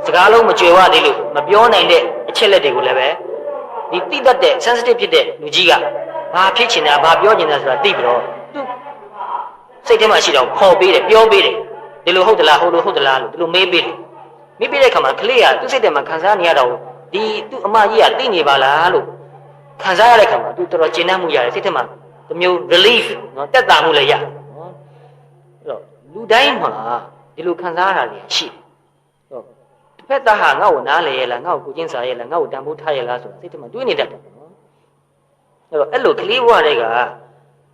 စကားလုံးမကြွယ်ဝသေးလို့မပြောနိုင်တဲ့အချက်လက်တွေကိုလည်းပဲဒီတိတတ်တဲ့ sensitive ဖြစ်တဲ့လူကြီးကဘာဖြစ်ချင်တာဘာပြောချင်တာဆိုတာသိပြီးတော့သူစိတ်ထဲမှာရှိတော့ခေါ်ပေးတယ်ပြောပေးတယ်ဒီလိုဟုတ်သလားဟုတ်သလားလို့ဒီလိုမေးပေးတယ်မေးပေးတဲ့အခါမှာကလေးကသူ့စိတ်ထဲမှာခံစားနေရတော့ဒီသူ့အမကြီးကသိနေပါလားလို့ခံစားရတဲ့အခါမှာသူတော်တော်ကျေနပ်မှုရတယ်စိတ်ထဲမှာတစ်မျိုး relief နော်တက်တာမှုလည်းရတယ်နော်အဲ့တော့လူတိုင်းမှာဒီလိုခံစားရတာတွေရှိတယ်ဟုတ်တစ်ဖက်သားဟာငါ့ကိုနားလေရလားငါ့ကိုကိုချင်းစားရလားငါ့ကိုတန်ဖိုးထားရလားဆိုတာစိတ်ထဲမှာတွေးနေတတ်တယ်နော်အဲ့တော့အဲ့လိုကလေးဘဝတွေက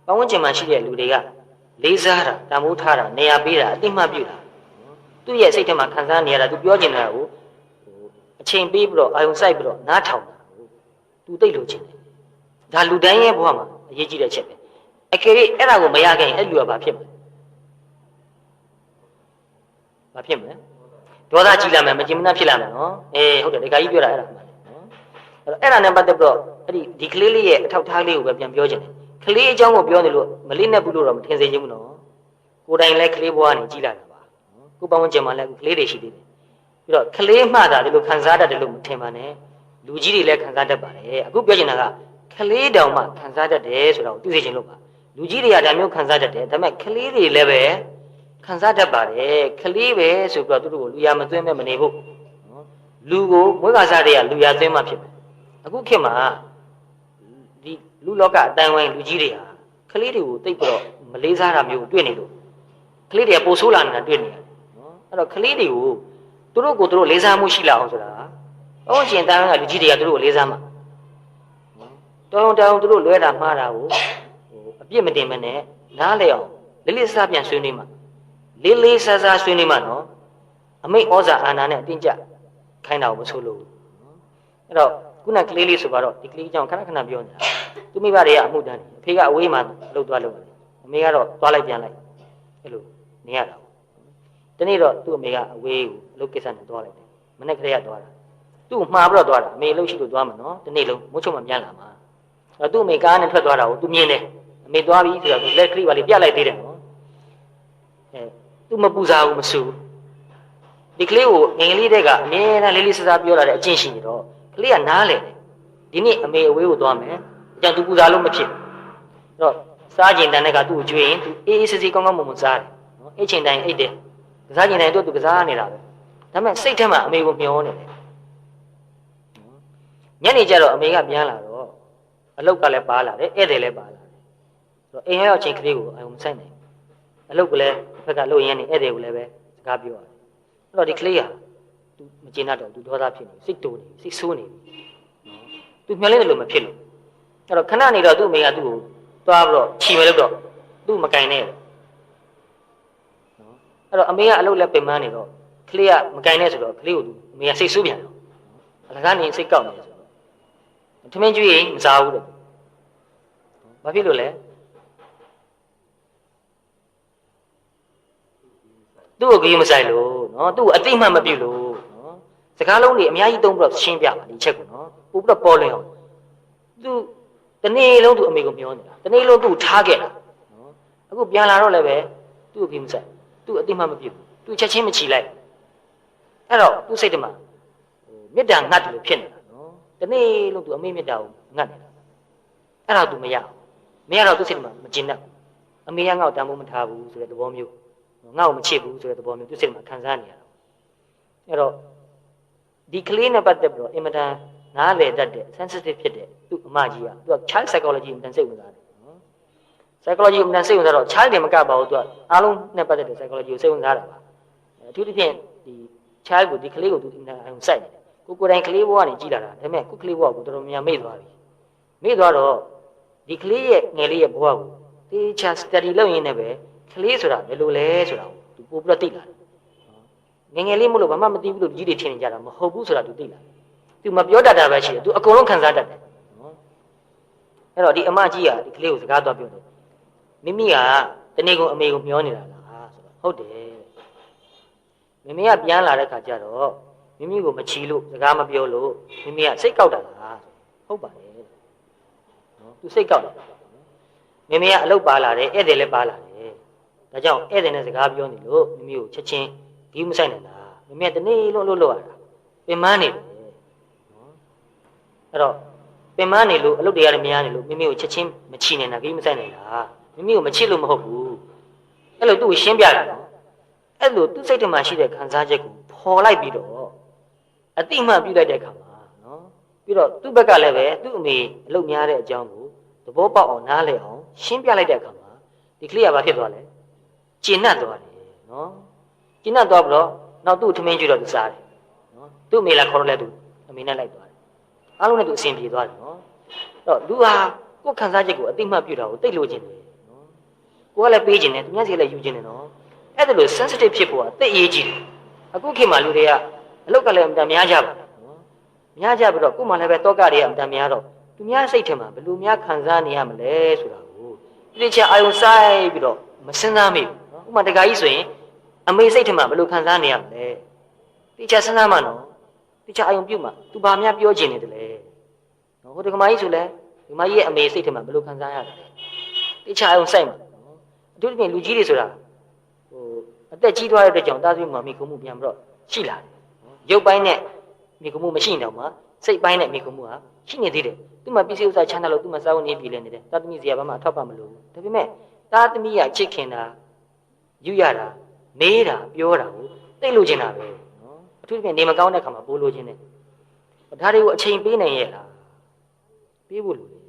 ပတ်ဝန်းကျင်မှာရှိတဲ့လူတွေကလေးစားတာတန်ဖိုးထားတာနေရာပေးတာအသိမှတ်ပြုတာသူ့ရဲ့စိတ်ထဲမှာခံစားနေရတာသူပြောချင်တာကိုအချိန်ပေးပြီးတော့အာရုံစိုက်ပြီးတော့နားထောင်တာသူသိလို့ချင်တယ်ဒါလူတိုင်းရဲ့ဘဝမှာအရေးကြီးတဲ့ချက်ပဲအကယ်၍အဲ့ဒါကိုမရခဲ့ရင်အဲ့လူကဘာဖြစ်မလဲဘာဖြစ်မလဲဒေါသကြီးလာမယ်မကြင်မနှက်ဖြစ်လာမယ်နော်ဟုတ်တယ်ဒကာကြီးပြောတာအဲ့ဒါမှန်တယ်နော်အဲ့ဒါနဲ့ပတ်သက်ပြီးတော့အဲ့ဒီကလေးလေးရဲ့အထောက်ထားလေးကိုပဲပြန်ပြောချင်တယ်ကလေးအကြောင်းကိုပြောနေလို့မလေးနဲ့ဘူးလို့တော့မထင်စေချင်ဘူးနော်ကိုယ်တိုင်လည်းကလေးဘဝနေကြီးလာတာပါကိုယ်ပတ်ဝန်းကျင်မှာလည်းကလေးတွေရှိသေးတယ်ပြီးတော့ကလေးမှသာဒီလိုခံစားတတ်တယ်လို့မထင်ပါနဲ့လူကြီးတွေလည်းခံစားတတ်ပါတယ်အခုပြောချင်တာကကလေးတောင်မှခံစားတတ်တယ်ဆိုတာကိုသိစေချင်လို့ပါလူကြီးတွေကဒါမျိုးခံစားတတ်တယ်ဒါပေမဲ့ကလေးတွေလည်းပဲခံစားတတ်ပါတယ်ကလေးပဲဆိုပြီးတော့သူတို့ကိုလူရမသွင်းမဲ့မနေဖို့နော်လူကိုမွေးကစားတွေကလူရသွင်းမှဖြစ်မယ်အခုခေတ်မှာဒီလူလောကအတိုင်းဝိုင်းလူကြီးတွေဟာကလေးတွေကိုသိပ်ပြီးတော့မလေးစားတာမျိုးတွေ့နေလို့ကလေးတွေကပိုဆိုးလာနေတာတွေ့နေတယ် အဲ့တော့ကလေးတွေကိုသူတို့ကိုသူတို့လေးစားမှုရှိလာအောင်ဆိုတာဟောရှင်တန်းကလူကြီးတွေကသူတို့ကိုလေးစားမှာတောင်းသူတို့လွဲတာမှားတာကိုအပြစ်မတင်မနဲ့နားလေအောင်လေးလေးစားပြန်ဆွေးနွေးမှာလေးလေးစားစားဆွေးနွေးမှာနော်အမိတ်ဩဇာအာဏာနဲ့အတင်းကြခိုင်းတာကိုမဆိုလို့အဲ့တော့ခုနကလေးလေးဆိုတော့ဒီကလေးကြောင့်ခဏခဏပြောနေတာသူမိဘတွေကအမှုတန်းတယ်အဖေကအဝေးမှာလှုပ်သွားလို့အမေကတော့သွားလိုက်ပြန်လိုက်အဲ့လိုနေရတာတနေ့တော့သူ့အမေကအဝေးကိုအလုပ်ကိစ္စနဲ့သွားလိုက်တယ်မနေ့ကလေးကသွားတာသူ့ကိုမှားပြီးတော့သွားတာအမေလှုပ်ရှိလို့သွားမှာနော်တနေ့လုံးမုတ်ချုံမှပြန်လာမှာအဲ့သူ့အမေကားနဲ့ထွက်သွားတာကိုသူမြင်တယ်အမေသွားပြီဆိုတော့သူလက်ကလေးပါလေးပြလိုက်သေးတယ်နော်အဲသူမပူစားဘူးမဆူဒီကလေးကိုငယ်လေးတဲ့ကအမြဲတမ်းလေးလေးစားစားပြောလာတဲ့အကျင့်ရှိနေတော့ကလေးကနားလေတယ်ဒီနေ့အမေအဝေးကိုသွားမယ်အကြောင်းသူပူစားလို့မဖြစ်အဲ့တော့စားကျင်တန်တဲ့ကသူ့ကိုကြွေးရင်သူအေးအေးဆေးဆေးကောင်းကောင်းမွန်မွန်စားတယ်နော်အိတ်ချင်တိုင်းအိတ်တယ်ကစားကျင်တိုင်းသူကစားနေတာပဲဒါပေမဲ့စိတ်ထဲမှာအမေကိုမျောနေတယ်ညနေကျတော့အမေကပြန်လာတော့အလုတ်ကလည်းပါလာတယ်ဧည့်သည်လည်းပါလာတယ်ဆိုတော့အိမ်ရောက်ချင်းကလေးကိုအယုံမဆိုင်နိုင်အလုတ်ကလည်းဘက်ကလှုပ်ရင်းနေဧည့်သည်ကိုလည်းပဲစကားပြောရတယ်အဲ့တော့ဒီကလေးကသူမကျေနပ်တော့သူဒေါသဖြစ်နေစိတ်တိုးနေစိတ်ဆိုးနေသူမျောလိုက်တယ်လို့မဖြစ်လို့အဲ့တော့ခဏနေတော့သူ့အမေကသူ့ကိုသွားပြီးတော့ခြိမယ်လို့တော့သူ့မကင်နဲ့နော်အဲ့တော့အမေကအလုတ်လည်းပင်ပန်းနေတော့ကလေးကမကင်နဲ့ဆိုတော့ကလေးကိုသူအမေကစိတ်ဆိုးပြန်တော့အလကားနေစိတ်ကောက်နေတယ်ဆိုတော့ထမင်းကျွေးရင်မစားဘူးတဲ့ဘာဖြစ်လို့လဲသူ့ကိုကြီးမဆိုင်လို့နော်သူ့ကိုအသိမှတ်မပြုလို့နော်စကားလုံးတွေအများကြီးသုံးပြီးတော့ရှင်းပြပါဒီချက်ကိုနော်ပို့ပြီးတော့ပေါ်လွင်အောင်သူတနေ့လုံးသူအမေကိုပြောနေတာတနေ့လုံးသူ့ကိုထားခဲ့တာနော်အခုပြန်လာတော့လည်းပဲသူ့ကိုကြီးမဆိုင်သူ့အသိမှတ်မပြုဘူးသူချက်ချင်းမချီလိုက်အဲ့တော့သူ့စိတ်ထဲမှာမေတ္တာငတ်တယ်လို့ဖြစ်နေတာနော်တနေ့လုံးသူအမေမေတ္တာကိုငတ်နေတာအဲ့ဒါသူမရမရတော့သူ့စိတ်ထဲမှာမကျင်တတ်အမေကငါ့ကိုတန်ဖိုးမထားဘူးဆိုတဲ့သဘောမျိုးငါ့ကိုမချစ်ဘူးဆိုတဲ့သဘောမျိုးသူစိတ်မှာခံစားနေရတာအဲ့တော့ဒီကလေးနဲ့ပတ်သက်ပြီးတော့အင်မတန်နားလည်တတ်တဲ့ sensitive ဖြစ်တဲ့သူ့အမကြီးကသူက child psychology အမှန်စိတ်ဝင်စားတယ်နော် psychology အမှန်စိတ်ဝင်စားတော့ child တွေမကပါဘူးသူကအားလုံးနဲ့ပတ်သက်တဲ့ psychology ကိုစိတ်ဝင်စားတာပါအထူးသဖြင့်ဒီ child ကိုဒီကလေးကိုသူအင်မတန်အောင်စိုက်နေတယ်ကိုယ်တိုင်ကလေးဘဝကနေကြီးလာတာဒါပေမဲ့ကိုကလေးဘဝကိုတော်တော်များမေ့သွားပြီမေ့သွားတော့ဒီကလေးရဲ့ငယ်လေးရဲ့ဘဝကိုတေချာ study လုပ်ရင်းနဲ့ပဲကလေးဆိုတာဘယ်လိုလဲဆိုတာကိုသူပို့ပြီးတော့သိလာတယ်ငယ်လေးမို့လို့ဘာမှမသိဘူးလို့ကြီးတွေထင်နေကြတာမဟုတ်ဘူးဆိုတာသူသိလာတယ်သူမပြောတတ်တာပဲရှိတယ်သူအကုန်လုံးခံစားတတ်တယ်နော်အဲ့တော့ဒီအမကြီးကဒီကလေးကိုစကားတော့ပြောတယ်မိမိကတနေ့ကုန်အမေကိုမျောနေတာလားဆိုတော့ဟုတ်တယ်မိမိကပြန်လာတဲ့ခါကျတော့မိမိကိုမချီလို့စကားမပြောလို့မိမိကစိတ်ကောက်တာလားဟုတ်ပါတယ်နော်သူစိတ်ကောက်တယ်မိမိကအလုပ်ပါလာတယ်ဧည့်သည်လည်းပါလာတယ်ဒါကြောင့်ဧည့်သည်နဲ့စကားပြောနေလို့မိမိကိုချက်ချင်းဒီမဆိုင်နိုင်တာမိမိကတနေ့လုံးလှုပ်ရတာပင်မနေတယ်နော်အဲ့တော့ပင်မနေလို့အလုပ်တွေရတယ်မရနေလို့မိမိကိုချက်ချင်းမချီနိုင်တာဒီမဆိုင်နိုင်တာမိမိကိုမချစ်လို့မဟုတ်ဘူးအဲ့လိုသူ့ကိုရှင်းပြတာနော်အဲ့လိုသူ့စိတ်ထဲမှာရှိတဲ့ခံစားချက်ကိုပေါ်လိုက်ပြီးတော့အတိအမှန်ပြုလိုက်တဲ့အခါမှာနော်ပြီးတော့သူ့ဘက်ကလည်းပဲသူ့အမေအလုပ်များတဲ့အကြောင်းကိုသဘောပေါက်အောင်နားလည်အောင်ရှင်းပြလိုက်တဲ့အခါမှာဒီကလေးကဘာဖြစ်သွားလဲကျဉ်တ်သွားတယ်နော်ကျဉ်တ်သွားပြီးတော့နောက်သူ့ထမင်းကျွေးတော့သူစားတယ်နော်သူ့အမေလာခေါ်တော့လဲသူအမေနဲ့လိုက်သွားတယ်အားလုံးနဲ့သူအဆင်ပြေသွားတယ်နော်အဲ့တော့လူဟာကိုယ်ခံစားချက်ကိုအတိအမှန်ပြုတာကိုသိလို့ခြင်းတယ်နော်ကိုယ်ကလည်းပေးခြင်းတယ်သူများစီလည်းယူခြင်းတယ်နော်အဲ့ဒါလို sensitive ဖြစ်ဖို့ကသိအရေးကြီးတယ်အခုခေတ်မှာလူတွေကအလောက်ကလည်းအမှန်များကြပါနော်များကြပြီးတော့ကိုယ်မှလည်းပဲတောကတွေကအမှန်များတော့သူများစိတ်ထဲမှာဘယ်လိုများခံစားနေရမလဲဆိုတာကိုဒီချာအာယုံဆိုင်ပြီးတော့မစဉ်းစားမိဘူးနော်ဥပမာတခါကြီးဆိုရင်အမေစိတ်ထဲမှာဘယ်လိုခံစားနေရမလဲဒီချာစဉ်းစားမှနော်ဒီချာအာယုံပြုတ်မှသူဘာများပြောချင်နေတယ်လဲနော်ဟိုဒီကမကြီးဆိုလဲဒီမကြီးရဲ့အမေစိတ်ထဲမှာဘယ်လိုခံစားရတယ်လဲဒီချာအာယုံဆိုင်မှနော်အထူးသဖြင့်လူကြီးတွေဆိုတာဟိုအသက်ကြီးသွားတဲ့အတွက်ကြောင့်တားသွေးမှာမိခုံမှုပြန်ပြီးတော့ရှိလာတယ်နော်ရုပ်ပိုင်းနဲ့မိခုံမှုမရှိနေတော့မှစိတ်ပိုင်းနဲ့မိခုံမှုဟာရှိနေသေးတယ်သူ့မှာပစ္စည်းဥစ္စာချမ်းသာလို့သူ့မှာစားဝတ်နေပြည်လဲနေတယ်တာသမီးစီကဘာမှအထောက်ပံ့မလို့ဒါပေမဲ့တာသမီးကချစ်ခင်တာယူရတာမေးတာပြောတာကိုသိလို့ချင်တာပဲနော်အထူးသဖြင့်နေမကောင်းတဲ့ခါမှာပိုးလို့ချင်တယ်ဒါတွေကိုအချိန်ပေးနိုင်ရဲ့လားပေးဖို့လိုတယ်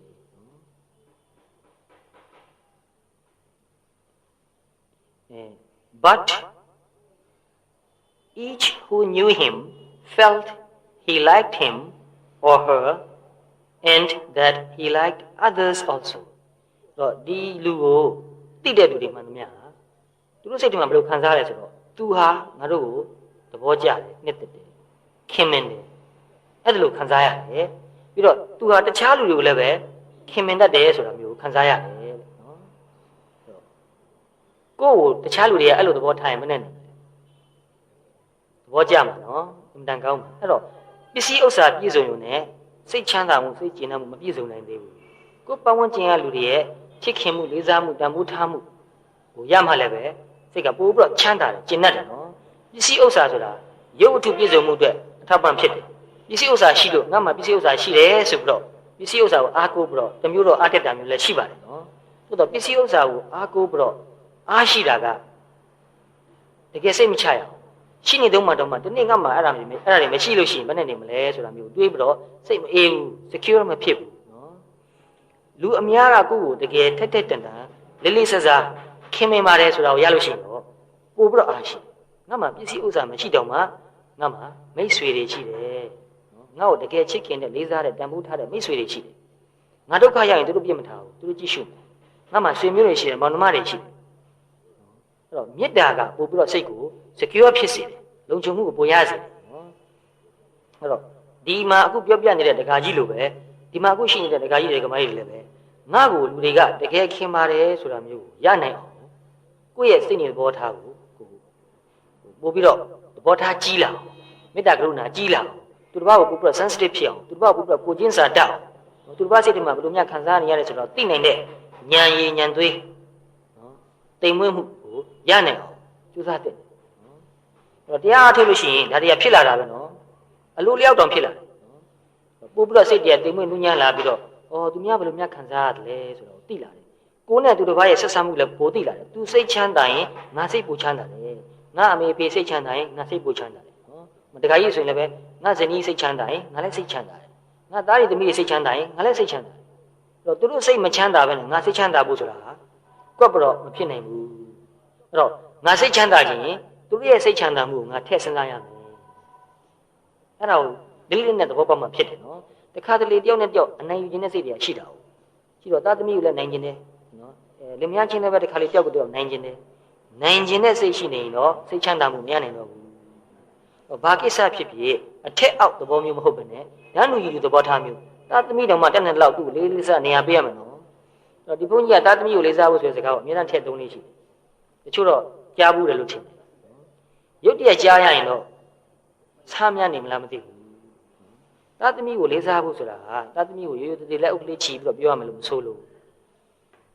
but each who knew him felt he liked him or her and that he liked others also တော့ဒီလူကိုသိတဲ့လူတွေမှန်သမျှသူတို့စိတ်ထဲမှာဘယ်လိုခံစားရလဲဆိုတော့သူဟာငါတို့ကိုသဘောကျတယ်နှစ်သက်တယ်ခင်မင်တယ်အဲ့ဒါလိုခံစားရတယ်ပြီးတော့သူဟာတခြားလူတွေကိုလည်းပဲခင်မင်တတ်တယ်ဆိုတာမျိုးခံစားရတယ်နော်ကိုယ့်ကိုတခြားလူတွေကအဲ့လိုသဘောထားရင်မနဲ့သဘောကျမှာနော်အင်တန်ကောင်းမှာအဲ့တော့ပစ္စည်းဥစ္စာပြည့်စုံရုံနဲ့စိတ်ချမ်းသာမှုစိတ်ကျေနပ်မှုမပြည့်စုံနိုင်သေးဘူးကိုယ်ပတ်ဝန်းကျင်ကလူတွေရဲ့ချစ်ခင်မှုလေးစားမှုတန်ဖိုးထားမှုကိုရမှလည်းပဲစိတ်ကပိုးပြီးတော့ချမ်းသာတယ်ကျေနပ်တယ်နော်ပစ္စည်းဥစ္စာဆိုတာရုပ်အထုပြည့်စုံမှုအတွက်အထောက်ပံ့ဖြစ်တယ်ပစ္စည်းဥစ္စာရှိလို့ငါမှပစ္စည်းဥစ္စာရှိတယ်ဆိုပြီးတော့ပစ္စည်းဥစ္စာကိုအားကိုးပြီးတော့တမျိုးတော့အားတက်တာမျိုးလည်းရှိပါတယ်နော်သို့တော့ပစ္စည်းဥစ္စာကိုအားကိုးပြီးတော့အားရှိတာကတကယ်စိတ်မချရအောင်ရှိနေတော့မှတနေ့ငါမှအဲ့ဒါတွေမရှိလို့ရှိရင်ဘယ်နဲ့နေမလဲဆိုတာမျိုးတွေးပြီးတော့စိတ်မအေးဘူး secure မဖြစ်ဘူးနော်လူအများကကိုယ့်ကိုတကယ်ထက်ထက်တန်တန်လေးလေးစားစားခင်မင်ပါတယ်ဆိုတာကိုရလို့ရှိရင်တော့ပို့ပြီးတော့အားရှိငါမှပစ္စည်းဥစ္စာမရှိတော့မှငါမှမိတ်ဆွေတွေရှိတယ်နော်ငါ့ကိုတကယ်ချစ်ခင်တဲ့လေးစားတဲ့တန်ဖိုးထားတဲ့မိတ်ဆွေတွေရှိတယ်ငါဒုက္ခရောက်ရင်သူတို့ပြစ်မထားဘူးသူတို့ကြည့်ရှုမယ်ငါမှဆွေမျိုးတွေရှိတယ်မောင်နှမတွေရှိတယ်အဲ့တော့မေတ္တာကပို့ပြီးတော့စိတ်ကို secure ဖြစ်စေတယ်လုံခြုံမှုကိုပိုရစေတယ်နော်အဲ့တော့ဒီမှာအခုပြောပြနေတဲ့ဒကာကြီးလိုပဲဒီမှာအခုရှိနေတဲ့ဒကာကြီးတွေကမကြီးတွေလည်းပဲငါ့ကိုလူတွေကတကယ်ခင်ပါတယ်ဆိုတာမျိုးကိုရနိုင်အောင်ကိုယ့်ရဲ့စိတ်နေသဘောထားကိုပို့ပြီးတော့သဘောထားကြီးလာအောင်မေတ္တာကရုဏာကြီးလာအောင်သူတစ်ပါးကိုပို့ပြီးတော့ sensitive ဖြစ်အောင်သူတစ်ပါးကိုပို့ပြီးတော့ကိုချင်းစာတတ်အောင်သူတစ်ပါးစိတ်ထဲမှာဘယ်လိုများခံစားနေရလဲဆိုတော့သိနိုင်တဲ့ဉာဏ်ရည်ဉာဏ်သွေးနော်တိမ်မွေးမှုကိုရနိုင်အောင်ကြိုးစားတဲ့နော်အဲ့တော့တရားအားထုတ်လို့ရှိရင်ဒါတွေကဖြစ်လာတာပဲနော်အလိုလျောက်တောင်ဖြစ်လာတယ်နော်ပို့ပြီးတော့စိတ်တရားတိမ်မွေးနူးညံ့လာပြီးတော့သူများဘယ်လိုများခံစားရတယ်လဲဆိုတော့သိလာတယ်ကိုယ်နဲ့သူတစ်ပါးရဲ့ဆက်ဆံမှုလည်းပိုသိလာတယ်သူစိတ်ချမ်းသာရင်ငါစိတ်ပိုချမ်းသာတယ်ငါအမေဖေစိတ်ချမ်းသာရင်ငါစိတ်ပိုချမ်းသာတယ်နော်တခါကြီးဆိုရင်လည်းပဲငါဇနီးစိတ်ချမ်းသာရင်ငါလည်းစိတ်ချမ်းသာတယ်ငါသားရည်သမီးစိတ်ချမ်းသာရင်ငါလည်းစိတ်ချမ်းသာတယ်အဲ့တော့သူတို့စိတ်မချမ်းသာပဲနဲ့ငါစိတ်ချမ်းသာဖို့ဆိုတာဟာကွက်ပြီးတော့မဖြစ်နိုင်ဘူးအဲ့တော့ငါစိတ်ချမ်းသာခြင်းရင်သူတို့ရဲ့စိတ်ချမ်းသာမှုကိုငါထည့်စဉ်းစားရမယ်အဲ့ဒါကိုလေးလေးနဲ့သဘောပေါက်မှဖြစ်တယ်နော်တခါတလေတယောက်နဲ့တယောက်အနိုင်ယူခြင်းနဲ့စိတ်တွေရှိတာဟုတ်ရှိတော့သားသမီးကိုလည်းနိုင်ခြင်းနဲ့နော်လင်မယားချင်းလည်းပဲတခါလေတယောက်ကိုတယောက်နိုင်ခြင်းနဲ့နိုင်ခြင်းနဲ့စိတ်ရှိနေရင်တော့စိတ်ချမ်းသာမှုမရနိုင်တော့ဘူးဘာကိစ္စဖြစ်ဖြစ်အထက်အောက်သဘောမျိုးမဟုတ်ဘဲနဲ့ဓာတ်နုရည်သဘောထားမျိုးသားသမီးတော်မှတက်တဲ့လောက်သူ့လေးလေးစားနေရာပေးရမယ်နော်အဲ့တော့ဒီဘုန်းကြီးကသားသမီးကိုလေးစားဖို့ဆိုတဲ့စကားကိုအမြဲတမ်းထည့်သုံးလေးရှိတယ်တချို့တော့ကြားဘူးတယ်လို့ထင်တယ်ရုပ်တရက်ကြားရရင်တော့စားများနေမလားမသိဘူးသားသမီးကိုလေးစားဖို့ဆိုတာဟာသားသမီးကိုရိုးရိုးသေးသေးလက်အုပ်ကလေးချီပြီးတော့ပြောရမယ်လို့မဆိုလို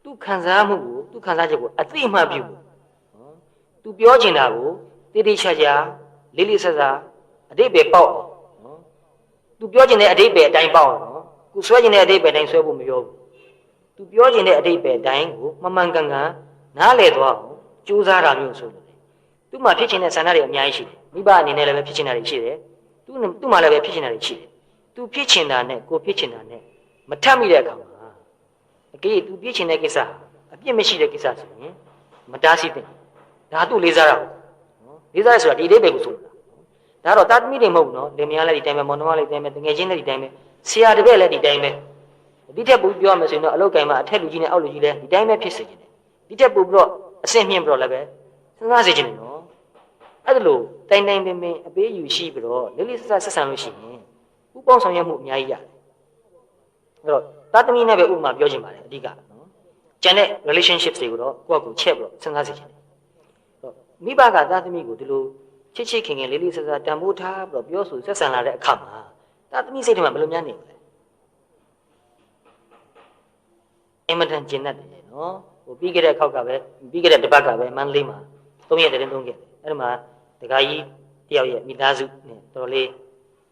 ့သူခံစားမှုကိုသူခံစားချက်ကိုအသိအမှတ်ပြုဖို့နော်သူပြောချင်တာကိုတိတိကျကျလေးလေးစားစားအတိတ်ပဲပေါက်အောင်နော်သူပြောချင်တဲ့အတိတ်ပဲအတိုင်းပေါက်အောင်နော်ကိုဆွဲချင်တဲ့အတိတ်ပဲအတိုင်းဆွဲဖို့မပြောဘူးသူပြောချင်တဲ့အတိတ်ပဲအတိုင်းကိုမှန်မှန်ကန်ကန်နားလည်သွားအောင်ကြိုးစားတာမျိုးဆိုလို့သူ့မှာဖြစ်ချင်တဲ့ဆန္ဒတွေအများကြီးရှိတယ်မိဘအနေနဲ့လည်းပဲဖြစ်ချင်တာတွေရှိတယ်သူ့မှာလည်းပဲဖြစ်ချင်တာတွေရှိတယ်သူဖြစ်ချင်တာနဲ့ကိုဖြစ်ချင်တာနဲ့မထပ်မိတဲ့အခါမှာအကေသူဖြစ်ချင်တဲ့ကိစ္စအပြစ်မရှိတဲ့ကိစ္စဆိုရင်မတားဆီးသင့်ဒါသူ့လေးစားတာနော်လေးစားရဆိုတာဒီအိဗယ်ကိုဆိုတာဒါတော့တာသမီတွေမဟုတ်ဘူးနော်လင်မယားလည်းဒီတိုင်းပဲမောင်နှမလည်းဒီတိုင်းပဲတငယ်ချင်းလည်းဒီတိုင်းပဲဆရာတပည့်လည်းဒီတိုင်းပဲဒီထက်ပိုပြောရမယ်ဆိုရင်တော့အလောက်ကိုင်းမှာအထက်လူကြီးနဲ့အောက်လူကြီးလည်းဒီတိုင်းပဲဖြစ်စေချင်တယ်ဒီထက်ပိုပြီးတော့အဆင့်မြင့်ပြီးတော့လည်းပဲစဉ်းစားစေချင်တယ်နော်အဲ့ဒါလို့တိုင်တိုင်ပင်ပင်အပေးယူရှိပြီးတော့လေးလေးဆက်ဆံလို့ရှိရင်ဥပေါင်းဆောင်ရွက်မှုအများကြီးရတယ်အဲ့တော့တာသမီနဲ့ပဲဥပမာပြောချင်ပါတယ်အဓိကနော်ကျန်တဲ့ relationships တွေကိုတော့ကိုယ့်အကူချက်ပြီးတော့စဉ်းစားစေချင်တယ်မိဘကသားသမီးကိုဒီလိုချစ်ချစ်ခင်ခင်လေးလေးစားစားတန်ဖိုးထားပြီးတော့ပြောဆိုဆက်ဆံလာတဲ့အခါမှာသားသမီးစိတ်ထဲမှာဘယ်လိုများနေမလဲအင်မတန်ကျဉ်တတ်တယ်နော်ဟိုပြီးခဲ့တဲ့တစ်ပတ်ကပဲမန္တလေးမှာ3ရက်တည်းသုံးခဲ့တယ်အဲ့ဒီမှာဒကာကြီးတယောက်ရဲ့မိသားစုနဲ့တော်တော်လေး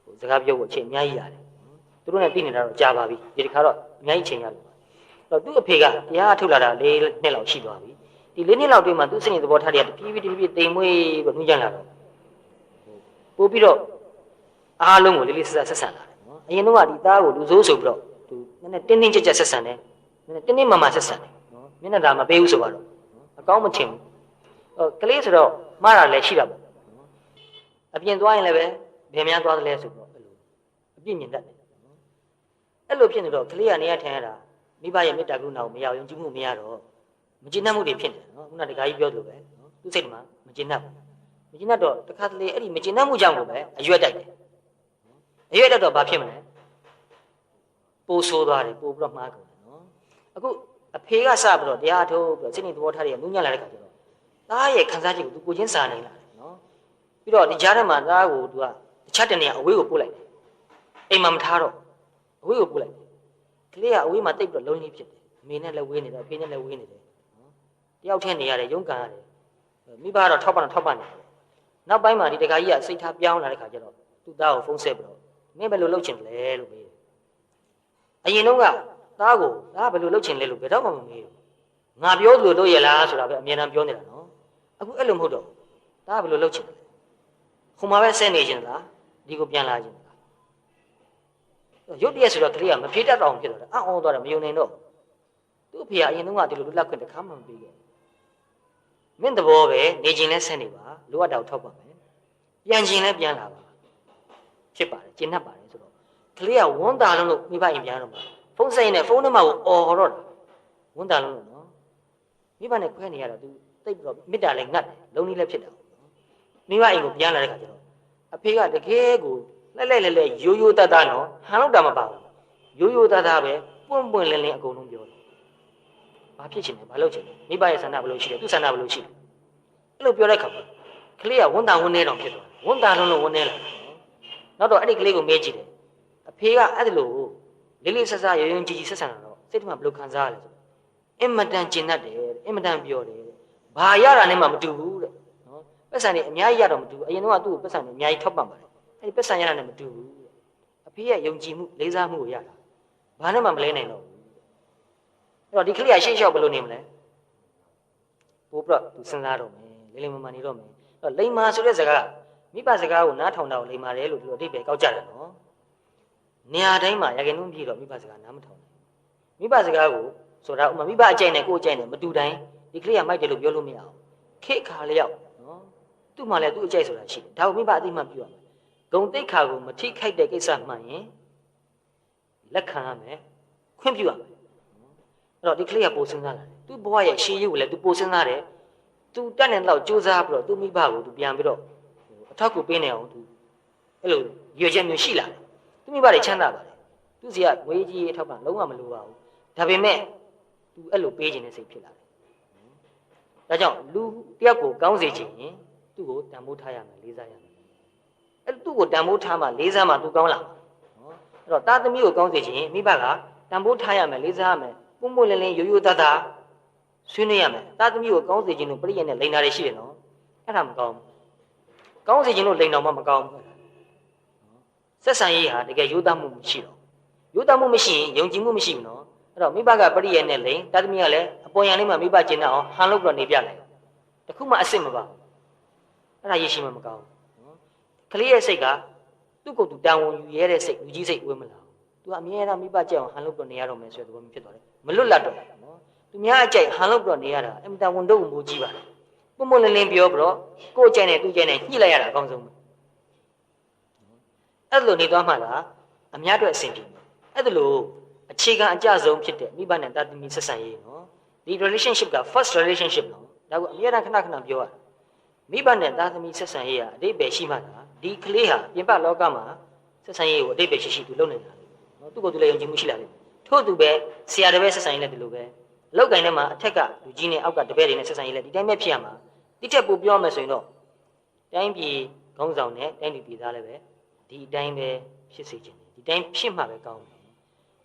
ဟိုစကားပြောဖို့အချိန်အများကြီးရတယ်သူတို့နဲ့သိနေတာတော့ကြာပါပြီဒီတစ်ခါတော့အများကြီးချိန်ရတယ်အဲ့တော့သူ့အဖေကတရားထုတ်လာတာ4နှစ်လောက်ရှိသွားပြီဒီ4နှစ်လောက်တွင်းမှာသူ့စိတ်နေသဘောထားတွေကတဖြည်းဖြည်းတိမ်မွေးပြီးနှူးညံ့လာတော့ပို့ပြီးတော့အားလုံးကိုလေးလေးဆက်ဆံလာတယ်နော်အရင်တော့ဒီသားကိုလူဆိုးဆိုပြီးတော့သူနည်းနည်းတင်းတင်းကြပ်ကြပ်ဆက်ဆံတယ်နည်းနည်းတင်းတင်းမာမာဆက်ဆံတယ်နော်မျက်နှာသာမပေးဘူးဆိုတော့အကောင်းမထင်ဘူးကလေးဆိုတော့မှားတာလည်းရှိတာပေါ့ အပြင်သွားရင်လည်းပဲဘယ်များသွားသလဲဆိုတော့အဲ့လိုအပြည့်မြင်တတ်တယ်အဲ့လိုဖြစ်နေတော့ကလေးကနေရထိုင်ရတာမိဘရဲ့မေတ္တာကရုဏာကိုမရယုံကြည်မှုမရတော့မကျေနပ်မှုတွေဖြစ်တယ်နော်ခုနတခါကြီးပြောသလိုပဲနော်သူ့စိတ်မှာမကျေနပ်မကျေနပ်တော့တခါတလေအဲ့ဒီမကျေနပ်မှုကြောင့်ကိုပဲအရွက်တိုက်တယ်အရွက်တိုက်တော့ဘာဖြစ်မလဲပိုးဆိုးသွားတယ်ပိုးပြီးတော့မှားကုန်တယ်နော်အခုအဖေကစပြီးတော့တရားထုတ်ပြီးတော့စိတ်နေသဘောထားတွေကနူးညံ့လာတဲ့ခါကျတော့သားရဲ့ခံစားချက်ကိုသူကိုချင်းစာနိုင်လာတယ်နော်ပြီးတော့ဒီကြားထဲမှာသားကိုသူကတခြားတနေရာအဝေးကိုပို့လိုက်တယ်အိမ်မှာမထားတော့အဝေးကိုပို့လိုက်တယ်ကလေးကအဝေးမှာတိတ်ပြီးတော့လုံးလေးဖြစ်တယ်အမေနဲ့လည်းဝေးနေတယ်အဖေနဲ့လည်းဝေးနေတယ်နော်တယောက်တည်းနေရတယ်ရုန်းကန်ရတယ်မိဘကတော့ထောက်ပံ့နေတယ်နောက်ပိုင်းမှာဒီတခါကြီးကစိတ်ထားပြောင်းလာတဲ့ခါကျတော့သူ့သားကိုဖုန်းဆက်ပြီးတော့မင်းဘယ်လိုလုပ်ချင်လဲလို့မေးတယ်အရင်တော့ကသားကိုသားဘယ်လိုလုပ်ချင်လဲလို့ဘယ်တော့မှမမေးဘူးငါပြောသလိုလုပ်ရလားဆိုတာပဲအမြဲတမ်းပြောနေတာနော်အခုအဲ့လိုမဟုတ်တော့သားဘယ်လိုလုပ်ချင်လဲခုမှပဲဆက်နေချင်လားဒီကိုပြန်လာချင်လားရုပ်တရက်ဆိုတော့ကလေးကမဖြေတတ်တော့ဖြစ်သွားတယ်အံ့ဩသွားတယ်မယုံနိုင်တော့သူ့အဖေကအရင်တော့ကဒီလိုလွတ်လပ်ခွင့်တစ်ခါမှမပေးခဲ့မင်းသဘောပဲနေချင်လဲဆက်နေပါလိုအပ်တာကိုထောက်ပါမယ်ပြန်ချင်လဲပြန်လာပါဖြစ်ပါတယ်ကျင့်တတ်ပါတယ်ဆိုတော့ကလေးကဝန်းတာလုံးလို့မိဘအိမ်ပြန်တော့မှာဖုန်းဆိုင်နဲ့ဖုန်းနံပါတ်ကိုအော်တော့တာဝန်းတာလုံးလို့နော်မိဘနဲ့ခွဲနေရတော့သူတိတ်ပြီးတော့မေတ္တာလည်းငတ်တယ်လုံးကြီးလည်းဖြစ်တယ်မိဘအိမ်ကိုပြန်လာတဲ့ခါကျတော့အဖေကတကယ်ကိုလဲရိုးရိုးသားသားနော်ဟန်လောက်တာမပါဘူးရိုးသားသားပဲပွင့်လင်းလင်းအကုန်လုံးပြောတယ်ဘာဖြစ်ချင်လဲဘာလုပ်ချင်လဲမိဘရဲ့ဆန္ဒဘယ်လိုရှိလဲသူ့ဆန္ဒဘယ်လိုရှိလဲအဲ့လိုပြောတဲ့ခါမှာကလေးကဝန်တာဝန်နေတော့ဖြစ်သွားတယ်ဝန်တာလုံးလို့ဝန်နေလာနောက်တော့အဲ့ဒီကလေးကိုမေးကြည့်တယ်အဖေကအဲ့ဒါလို့လေးလေးဆဆရုံကြီးဆက်ဆံတာတော့စိတ်ထဲမှာဘယ်လိုခံစားရလဲဆိုတော့အင်မတန်ကျဉ်တတ်တယ်အင်မတန်ပြောတယ်ဘာရတာနဲ့မှမတူဘူးတဲ့နော်ပတ်စံနေအများကြီးရတော့မတူဘူးအရင်တော့သူ့ကိုပတ်စံနေအများကြီးထောက်ပံ့ပါတယ်အဲ့ဒီပတ်စံရတာနဲ့မတူဘူးတဲ့အဖေရဲ့ယုံကြည်မှုလေးစားမှုကိုရတာဘာနဲ့မှမလဲနိုင်တော့ဘူးအဲ့တော့ဒီကလေးကရှေ့လျှောက်ဘယ်လိုနေမလဲပို့ပြီးတော့သူစဉ်းစားတော့မယ်လေးမနေတော့မယ်အဲ့တော့လိမ္မာဆိုတဲ့စကားမိဘစကားကိုနားထောင်တာကိုလိမ္မာတယ်လို့သူတို့အဓိပ္ပာယ်ကောက်ကြတယ်နော်နေရာတိုင်းမှာရခိုင်နှုန်းပြည့်တော့မိဘစကားနားမထောင်ဘူးမိဘစကားကိုဆိုတာဥမာမိဘအကြိုက်နဲ့ကိုယ်အကြိုက်နဲ့မတူတိုင်းဒီကလေးကမိုက်တယ်လို့ပြောလို့မရအောင်ခေခါလျောက်နော်သူ့မှာလည်းသူ့အကြိုက်ဆိုတာရှိတယ်ဒါကိုမိဘအသိမှပြုရမယ်ဂုံတိတ်ခါကိုမထိခိုက်တဲ့ကိစ္စမှန်ရင်လက်ခံရမယ်ခွင့်ပြုရမယ်အဲ့တော့ဒီကလေးကပိုစဉ်းစားလာတယ်သူ့ဘဝရဲ့ရှေးရုပ်ကိုလည်းသူပိုစဉ်းစားတယ်သူတက်နေတော့စူးစမ်းပြီးတော့သူ့မိဘကိုသူပြန်ပြီးတော့အထောက်ကူပေးနေအောင်သူအဲ့လိုရွေချက်မျိုးရှိလာတယ်သူမိဘတွေချမ်းသာပါတယ်သူစီကငွေကြီးအထောက်ပံ့လုံးဝမလိုပါဘူးဒါပေမဲ့သူအဲ့လိုပေးခြင်းနဲ့စိတ်ဖြစ်လာတယ်ဒါကြောင့်လူတယောက်ကိုကောင်းစေခြင်းရင်သူ့ကိုတန်ဖိုးထားရမယ်လေးစားရမယ်အဲ့သူ့ကိုတန်ဖိုးထားမှလေးစားမှသူကောင်းလာမှာနော်အဲ့တော့သားသမီးကိုကောင်းစေခြင်းမိဘကတန်ဖိုးထားရမယ်လေးစားရမယ်ပွန့်ပွန့်လင်းလင်းရိုးရိုးသားသားဆွေးနွေးရမယ်သားသမီးကိုကောင်းစေခြင်းလို့ပြည့်ရတဲ့လိန်နာတွေရှိတယ်နော်အဲ့ဒါမကောင်းဘူးကောင်းစေခြင်းလို့လိန်တော်မှမကောင်းဘူးဆက်ဆံရေးဟာတကယ်ရိုးသားမှုမရှိတော့ရိုးသားမှုမရှိရင်ယုံကြည်မှုမရှိဘူးနော်အဲ့တော့မိဘကပြည့်ရတဲ့လိန်သားသမီးကလည်းအပေါ်ယံလေးမှာမိဘကျင်တတ်အောင်ဟန်လုပ်ပြီးတော့နေပြလိုက်တခုမှအစ်စ်မပါဘူးအဲ့ဒါရရှိမှမကောင်းဘူးနော်ကလေးရဲ့စိတ်ကသူ့ကိုယ်သူတန်ဝန်ယူရတဲ့စိတ်လူကြီးစိတ်ဝဲမလာဘူးသူကအမြဲတမ်းမိဘကြက်အောင်ဟန်လုပ်ပြီးတော့နေရတော့မယ်ဆိုတဲ့သဘောမျိုးဖြစ်သွားတယ်မလွတ်လပ်တော့နော်သူများအကြိုက်ဟန်လုပ်ပြီးတော့နေရတာအင်မတန်ဝန်တော့မိုးကြီးပါတယ်ပုံမလင်းလင်းပြောပြီးတော့ကိုယ်ကြိုက်နဲ့သူ့ကြိုက်နဲ့ညှိလိုက်ရတာအကောင်းဆုံးပဲအဲ့လိုနေသွားမှလားအများအတွက်အဆင်ပြေအဲ့လိုအခြေခံအကျဆုံးဖြစ်တဲ့မိဘနဲ့သားသမီးဆက်ဆံရေးနော်ဒီ relationship က first relationship နော်ဒါကိုအများအားခဏပြောရမိဘနဲ့သားသမီးဆက်ဆံရေးဟာအတိတ်ပဲရှိမှလားဒီကလေးဟာပြင်ပလောကမှာဆက်ဆံရေးကိုအတိတ်ပဲရှိသူလုပ်နေတာနော်သူ့ကိုယ်သူလည်းယုံကြည်မှုရှိလာတယ်ထို့သူပဲဆရာတပည့်ဆက်ဆံရေးလည်းဒီလိုပဲအလောက်ကင်ထဲမှာအထက်ကလူကြီးနဲ့အောက်ကတပည့်တွေနဲ့ဆက်ဆံရေးလည်းဒီတိုင်းပဲဖြစ်ရမှာတိကျပို့ပြောမယ်ဆိုရင်တော့တိုင်းပြည်ခေါင်းဆောင်နဲ့တိုင်းပြည်သားလည်းပဲဒီအတိုင်းပဲဖြစ်စေချင်တယ်ဒီတိုင်းဖြစ်မှပဲကောင်းတယ်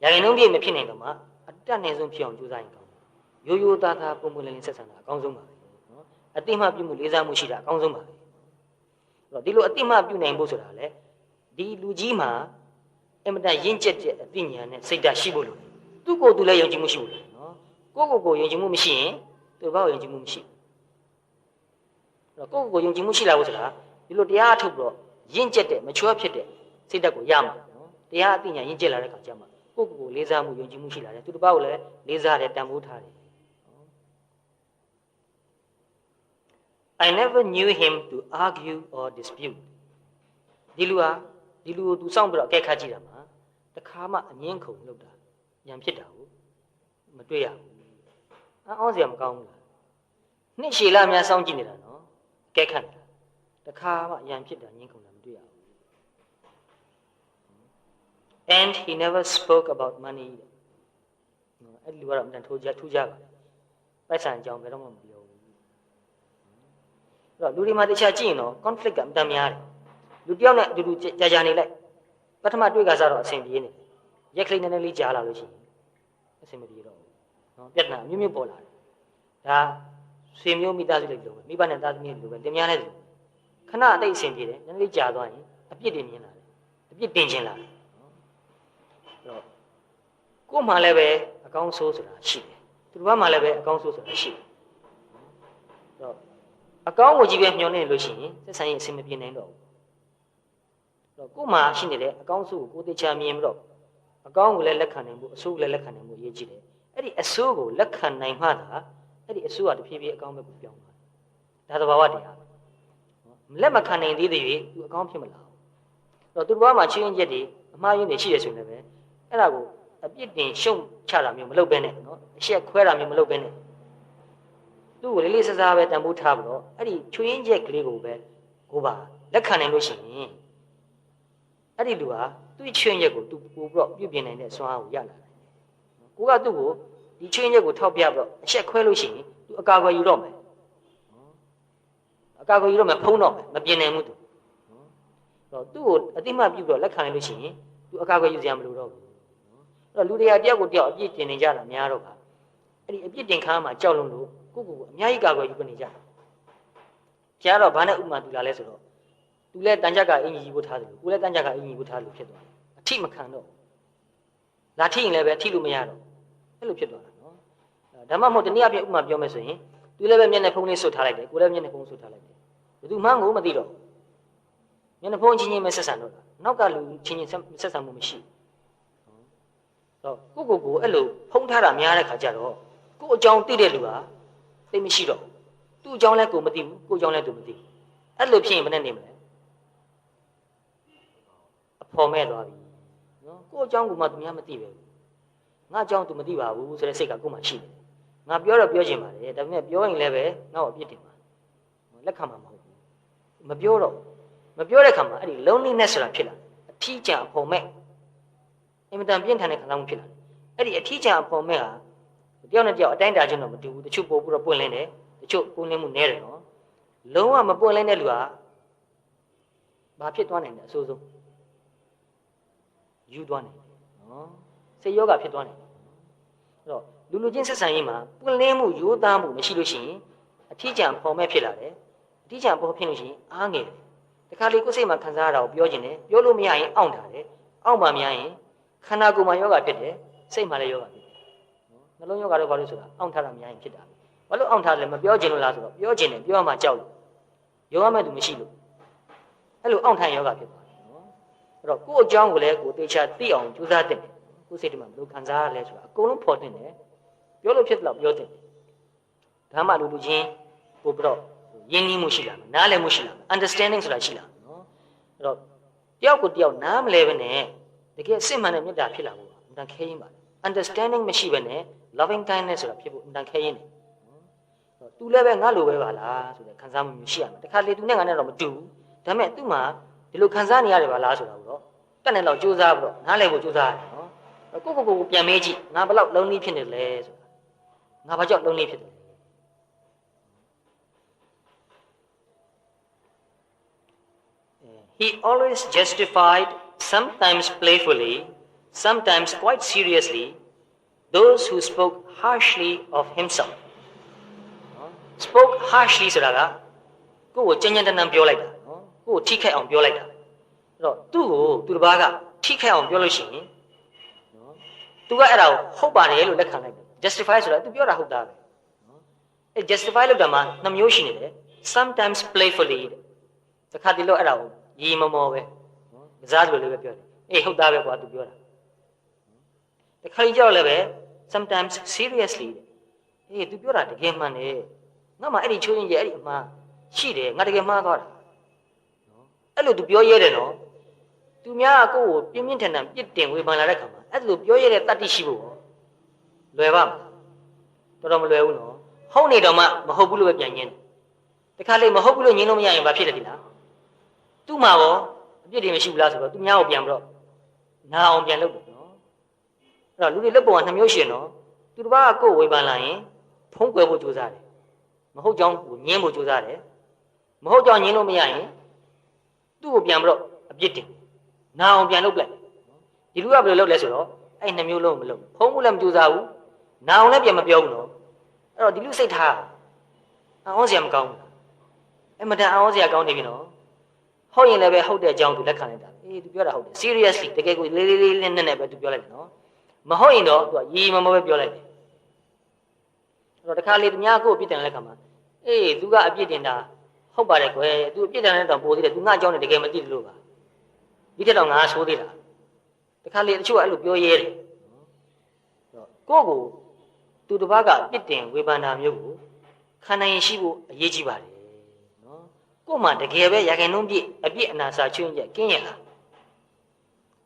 ရခိုင်နှုန်းပြည့်မဖြစ်နိုင်တော့မှအတက်နိုင်ဆုံးဖြစ်အောင်ကြိုးစားရင်ကောင်းတယ်ရိုးရိုးသားသားပုံမှန်လင်းလင်းဆက်ဆံတာအကောင်းဆုံးပါပဲနော်အတိမပြုမှုလေးစားမှုရှိတာအကောင်းဆုံးပါပဲအဲ့တော့ဒီလိုအတိမပြုနိုင်ဖို့ဆိုတာလေဒီလူကြီးမှာအမတန်ရင့်ကျက်တဲ့အသိဉာဏ်နဲ့စိတ်ဓာတ်ရှိဖို့လိုတယ်သူ့ကိုယ်သူလည်းယုံကြည်မှုရှိဖို့လိုတယ်နော်ကိုယ့်ကိုယ်ယုံကြည်မှုမရှိရင်သူ့ဘောက်ယုံကြည်မှုမရှိအဲ့တော့ကိုယ့်ကိုယ်ယုံကြည်မှုရှိလာဖို့ဆိုတာဒီလိုတရားထုတ်ပြီးတော့ရင့်ကျက်တဲ့မချွတ်ဖြစ်တဲ့စိတ်ဓာတ်ကိုရမှာနော်တရားအသိဉာဏ်ရင့်ကျက်လာတဲ့အခါကျမှကိုယ့်ကိုယ်လေးစားမှုယုံကြည်မှုရှိလာတယ်သူတစ်ပါးကိုလည်းလေးစားတယ်တန်ဖိုးထားတယ် I never knew him to argue or dispute ဒီလူကိုသူစောင့်ပြီးတော့အကဲခတ်ကြည့်တာမှာတခါမှအငင်းခုန်လုပ်တာရံဖြစ်တာကိုမတွေ့ရဘူးအောင်းစရာမကောင်းဘူးလားနှစ်ရှည်လာများစောင့်ကြည့်နေတာနော်အကဲခတ်နေတာတခါမှရံဖြစ်တာငင်းခုန်တာမတွေ့ရဘူး and he never spoke about money အဲ့ဒီလူကတော့အမှန်ထူးကြပါပိုက်ဆံအကြောင်းဘယ်တော့မှမပြောဘူးအဲ့တော့လူတွေမှာတခြားကြည့်ရင်တော့ conflict ကအမှန်များတယ်လူတယောက်နဲ့အတူတူကြာနေလိုက်ပထမတွေ့ကစားတော့အဆင်ပြေနေတယ်ရက်ကလေးနည်းနည်းလေးကြားလာလို့ရှိရင်အဆင်မပြေတော့ဘူးနော်ပြဿနာအမျိုးမျိုးပေါ်လာတယ်ဒါဆွေမျိုးမိသားစုတွေလိုပဲမိဘနဲ့သားသမီးတွေလိုပဲတင်များနေတယ်ခဏအသိအဆင်ပြေတယ်နည်းနည်းလေးကြာသွားရင်အပြစ်တင်မြင်လာတယ်အပြစ်တင်ခြင်းလာတယ်အဲ့တော့ကိုယ်မှလည်းပဲအကောင်းဆိုးဆိုတာရှိတယ်သူတို့မှလည်းပဲအကောင်းဆိုးဆိုတာရှိတယ်အဲ့တော့အကောင်းကိုကြီးပဲမျှော်နေလို့ရှိရင်သက်ဆိုင်ရင်အဆင်မပြေနိုင်တော့ဘူးတော့ကိုယ်မှာရှိနေတဲ့အကောင်းစုကိုကိုယ်သိချာမြင်ပြီးတော့အကောင်းကိုလည်းလက်ခံနိုင်ဖို့အဆိုးကိုလည်းလက်ခံနိုင်ဖို့အရေးကြီးတယ်အဲ့ဒီအဆိုးကိုလက်ခံနိုင်မှသာအဲ့ဒီအဆိုးကတဖြည်းဖြည်းအကောင်းဘက်ကိုပြောင်းသွားတယ်ဒါသဘာဝတရားလက်မခံနိုင်သေးသေး၍သူအကောင်းဖြစ်မလာဘူးတော့သူတို့ဘာမှချင်းချင်းချက်တွေအမှားယွင်းတွေရှိရဆိုရင်လည်းအဲ့ဒါကိုအပြစ်တင်ရှုံချတာမျိုးမလုပ်ဘဲနဲ့နော်အရှက်ခွဲတာမျိုးမလုပ်ဘဲနဲ့သူ့ကိုလေးလေးစားစားပဲတန်ဖိုးထားပြီးတော့အဲ့ဒီချွင်းချက်ကလေးကိုပဲကိုပါလက်ခံနိုင်လို့ရှိရင်အဲ့ဒီလူဟာသူ့ချွင်းရက်ကိုသူပို့ပြီးတော့ပြုပြင်နိုင်တဲ့စွမ်းအားကိုရလာတယ်။ကိုကသူ့ကိုဒီချွင်းရက်ကိုထောက်ပြပြီးတော့အချက်ခွဲလို့ရှိရင်သူအကာအကွယ်ယူတော့မယ်။အကာအကွယ်ယူတော့မယ်ဖုံးတော့မယ်မပြင်နိုင်ဘူးသူ။တော့သူ့ကိုအတိမတ်ပြုပြီးတော့လက်ခံနိုင်လို့ရှိရင်သူအကာအကွယ်ယူစရာမလိုတော့ဘူး။အဲ့တော့လူတွေကတယောက်ကိုတယောက်အပြစ်တင်နေကြတာများတော့ပါ။အဲ့ဒီအပြစ်တင်ခါမှကြောက်လို့ကိုအများကြီးကာကွယ်ယူနေကြတယ်။ကြားတော့ဘာနဲ့ဥမာတူလာလဲဆိုတော့သူလည်းတန်ကြကအင်ကြီးဝတ်ထားတယ်ကိုလည်းတန်ကြကအင်ကြီးဝတ်ထားလို့ဖြစ်သွားတယ်အထိမခံတော့လာထိရင်လည်းပဲထိလို့မရတော့အဲ့လိုဖြစ်သွားတာနော်ဒါမှမဟုတ်တနည်းအားဖြင့်ဥမာပြောမယ်ဆိုရင်သူလည်းပဲမျက်နှာဖုံးလေးဆွတ်ထားလိုက်တယ်ကိုလည်းမျက်နှာဖုံးဆွတ်ထားလိုက်တယ်ဘယ်သူမှကိုမသိတော့မျက်နှာဖုံးချင်းချင်းပဲဆက်ဆံတော့တာနောက်ကလူချင်းချင်းဆက်ဆံမှုမရှိတော့ကိုအဲ့လိုဖုံးထားတာများတဲ့ခါကျတော့ကိုအကြောင်းသိတဲ့လူဟာသိမရှိတော့သူ့အကြောင်းလည်းကိုမသိဘူးကိုအကြောင်းလည်းသူမသိအဲ့လိုဖြစ်ရင်ဘယ်နဲ့နေမလဲဖော်မဲ့သွားပြီနော်ကိုယ့်အကြောင်းကမှသူများမသိပဲငါအကြောင်းသူမသိပါဘူးဆိုတဲ့စိတ်ကကိုယ်မှရှိတယ်ငါပြောတော့ပြောချင်ပါတယ်ဒါပေမဲ့ပြောရင်လည်းပဲငါ့ကိုအပြစ်တင်ပါလက်ခံမှာမဟုတ်ဘူးမပြောတဲ့ခါမှာအဲ့ဒီ loneliness ဆိုတာဖြစ်လာအထီးကျန်အဖော်မဲ့အင်မတန်ပြင်းထန်တဲ့ခံစားမှုဖြစ်လာအဲ့ဒီအထီးကျန်အဖော်မဲ့ဟာတယောက်နဲ့တယောက်အတိုင်းတာချင်းတော့မတူဘူးတချို့ပို့ပြီးတော့ပွင့်လင်းတယ်တချို့ပွင့်လင်းမှုနည်းတယ်နော်လုံးဝမပွင့်လင်းတဲ့လူဟာဘာဖြစ်သွားနိုင်လဲအဆိုးဆုံးယူသွားနိုင်တယ်နော်စိတ်ယောဂဖြစ်သွားနိုင်တယ်အဲ့တော့လူချင်းဆက်ဆံရေးမှာပွင့်လင်းမှုရိုးသားမှုမရှိလို့ရှိရင်အထီးကျန်ဖော်မဲ့ဖြစ်လာတယ်အထီးကျန်ပေါ်ဖြစ်လို့ရှိရင်အားငယ်တယ်တခါလေကိုယ်စိတ်မှာခံစားရတာကိုပြောခြင်းတယ်ပြောလို့မရရင်အောင့်တာတယ်အောင့်မှများရင်ခန္ဓာကိုယ်မှာယောဂဖြစ်တယ်စိတ်မှာလည်းယောဂဖြစ်တယ်နော်နှလုံးယောဂတော့ဘာလို့ဆိုတာအောင့်ထားတာများရင်ဖြစ်တာဘာလို့အောင့်ထားလဲမပြောခြင်းလို့လားဆိုတော့ပြောခြင်းတယ်ပြောမှကြောက်လို့ယောဂမဲ့သူမရှိလို့အဲ့လိုအောင့်ထိုင်ယောဂဖြစ်သွားတယ်နော်အဲ့တော့ကိုယ့်အကြောင်းကိုလည်းကိုယ်တေချာသိအောင်ကြိုးစားတဲ့ကိုယ်စိတ်ထဲမှာဘယ်လိုခံစားရလဲဆိုတာအကုန်လုံးဖော်တင်တယ်ပြောလို့ဖြစ်တော့ပြောတယ်ဒါမှလူချင်းပို့ပြီးတော့ယဉ်ကျေးမှုရှိလာမယ်နားလည်မှုရှိလာမယ် understanding ဆိုတာရှိလာမယ်နော်အဲ့တော့တယောက်ကိုတယောက်နားမလဲဘဲနဲ့တကယ်စစ်မှန်တဲ့မေတ္တာဖြစ်လာဖို့အမှန်ခဲရင်ပါလေ understanding မရှိဘဲနဲ့ loving kindness ဆိုတာဖြစ်ဖို့အမှန်ခဲရင်တယ်နော်သူလည်းပဲငါလိုပဲပါလားဆိုတဲ့ခံစားမှုမျိုးရှိရမယ်တခါလေသူနဲ့ငါနဲ့တော့မတူဘူးဒါပေမဲ့သူ့မှာဒီလိုခံစားနေရတယ်ပါလားဆိုတာကိုတော့တက်နေတော့စူးစမ်းပြီးတော့နားလည်ဖို့စူးစမ်းရတယ်နော်ကိုပြန်မေးကြည့်ငါဘယ်လောက်လုံးလေးဖြစ်နေလဲဆိုတာငါဘာကြောင့်လုံးလေးဖြစ်တယ်He always justified, sometimes playfully, sometimes quite seriously, those who spoke harshly of himself. Spoke harshly ဆိုတာကကိုယ်ကိုကြမ်းကြမ်းတမ်းတမ်းပြောလိုက်တာနော်ကိုယ်ကိုထိခိုက်အောင်ပြောလိုက်တာအဲ့တော့သူ့ကိုသူတစ်ပါးကထိခိုက်အောင်ပြောလို့ရှိရင်နော်သူကအဲ့ဒါကိုဟုတ်ပါတယ်လို့လက်ခံလိုက်တယ် justify ဆိုတာသူပြောတာဟုတ်တာပဲနော်အဲ့ justify လုပ်တာမှာနှစ်မျိုးရှိနေတယ် sometimes playfully တခါတလေလို့အဲ့ဒါကိုရီမမောပဲနော်ကစားလိုလေးပဲပြောတယ်အေးဟုတ်သားပဲကွာသူပြောတာတခါကြီးကြောက်လည်းပဲ sometimes seriously အေးသူပြောတာတကယ်မှန်တယ်ငါမှအဲ့ဒီချိုးရင်ကြီးအဲ့ဒီအမှားရှိတယ်ငါတကယ်မှားသွားတာနော်အဲ့လိုသူပြောရဲတယ်နော် သူများကိုယ်ကိုပြင်းပြင်းထန်ထန်ပြစ်တင်ဝေဖန်လာတဲ့ခါမှာအဲ့လိုပြောရတဲ့တတ္တိရှိဖို့လွယ်ပါမလားတော်တော်မလွယ်ဘူးနော်ဟုတ်နေတော့မှမဟုတ်ဘူးလို့ပဲပြန်ညင်းတယ်တခါလေမဟုတ်ဘူးလို့ညင်းလို့မရရင်ဘာဖြစ်လဲဒီလားသူ့မှာရောအပြစ်တွေမရှိဘူးလားဆိုတော့သူများကိုပြန်ပြီးတော့နာအောင်ပြန်လုပ်တယ်နော်အဲ့တော့လူတွေလက်ပေါ်က2မျိုးရှိတယ်နော်သူတစ်ပါးကကိုယ်ဝေဖန်လာရင်ဖုံးကွယ်ဖို့ကြိုးစားတယ်မဟုတ်ကြောင်းကိုညင်းဖို့ကြိုးစားတယ်မဟုတ်ကြောင်းညင်းလို့မရရင်သူ့ကိုပြန်ပြီးတော့အပြစ်တင်နာအောင်ပြန်လုပ်လိုက်ဒီလူကဘယ်လိုလုပ်လဲဆိုတော့အဲ့2မျိုးလုံးမလုပ်ဖုံးဖို့လည်းမကြိုးစားဘူးနာအောင်လည်းပြန်မပြောဘူးနော်အဲ့တော့ဒီလူစိတ်ထားအောင်စရာမကောင်းဘူးအဲ့မတန်အောင်စရာကောင်းနေပြီနော်ဟုတ်ရင်လည်းပဲဟုတ်တဲ့အကြောင်းသူလက်ခံလိုက်တာအေးသူပြောတာဟုတ်တယ် seriously တကယ်ကိုလေးလေးလေးနဲ့နဲ့ပဲသူပြောလိုက်တယ်နော်မဟုတ်ရင်တော့သူကရီမမပဲပြောလိုက်တယ်အဲ့တော့တခါလေသူများကိုအပြစ်တင်တဲ့ခါမှာအေးသူကအပြစ်တင်တာဟုတ်ပါတယ်ကွယ်သူအပြစ်တင်တဲ့တော့ပိုသေးတယ်သူငါအကြောင်းနဲ့တကယ်မသိလို့ပါဒီထက်တော့ငါဆိုးသေးတာတခါလေတချို့ကအဲ့လိုပြောရဲတယ်ကိုယ့်ကိုသူတစ်ပါးကအပြစ်တင်ဝေဖန်တာမျိုးကိုခံနိုင်ရင်ရှိဖို့အရေးကြီးပါတယ်နော်ကို့မှာတကယ်ပဲရခိုင်နှုံးပြည့်အပြစ်အနာစာချွင်းချက်ကင်းရလား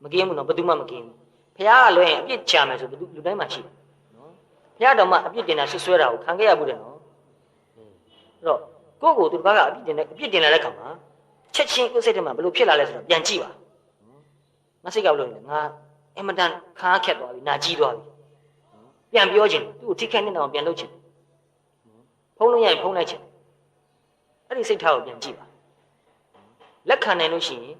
မကင်းဘူးနော်ဘယ်သူမှမကင်းဘူးဖះကလွှဲရင်အပြစ်ချမယ်ဆိုဘယ်သူလူတိုင်းမှာရှိတယ်နော်ဖះတော်မှအပြစ်တင်တာဆွဆွဲတာကိုခံခဲ့ရဘူးတယ်နော်အဲ့တော့ကိုယ့်ကိုသူတစ်ပါးကအပြစ်တင်လာတဲ့ခါမှာချက်ချင်းကိုယ်စိတ်ထဲမှာဘယ်လိုဖြစ်လာလဲဆိုတော့ပြန်ကြည့်ပါငါစိတ်ကဘယ်လိုလဲငါအင်မတန်ခါခက်သွားပြီနာကြီးသွားပြီပြန်ပြောချင်သူ့ကိုထိခိုက်နေတာကိုပြန်လုပ်ချင်ဖုံးလို့ရရင်ဖုံးလိုက်ချင်အဲ့ဒီစိတ်ထားကိုပြန်ကြည့်ပါလက်ခံနိုင်လို့ရှိရင်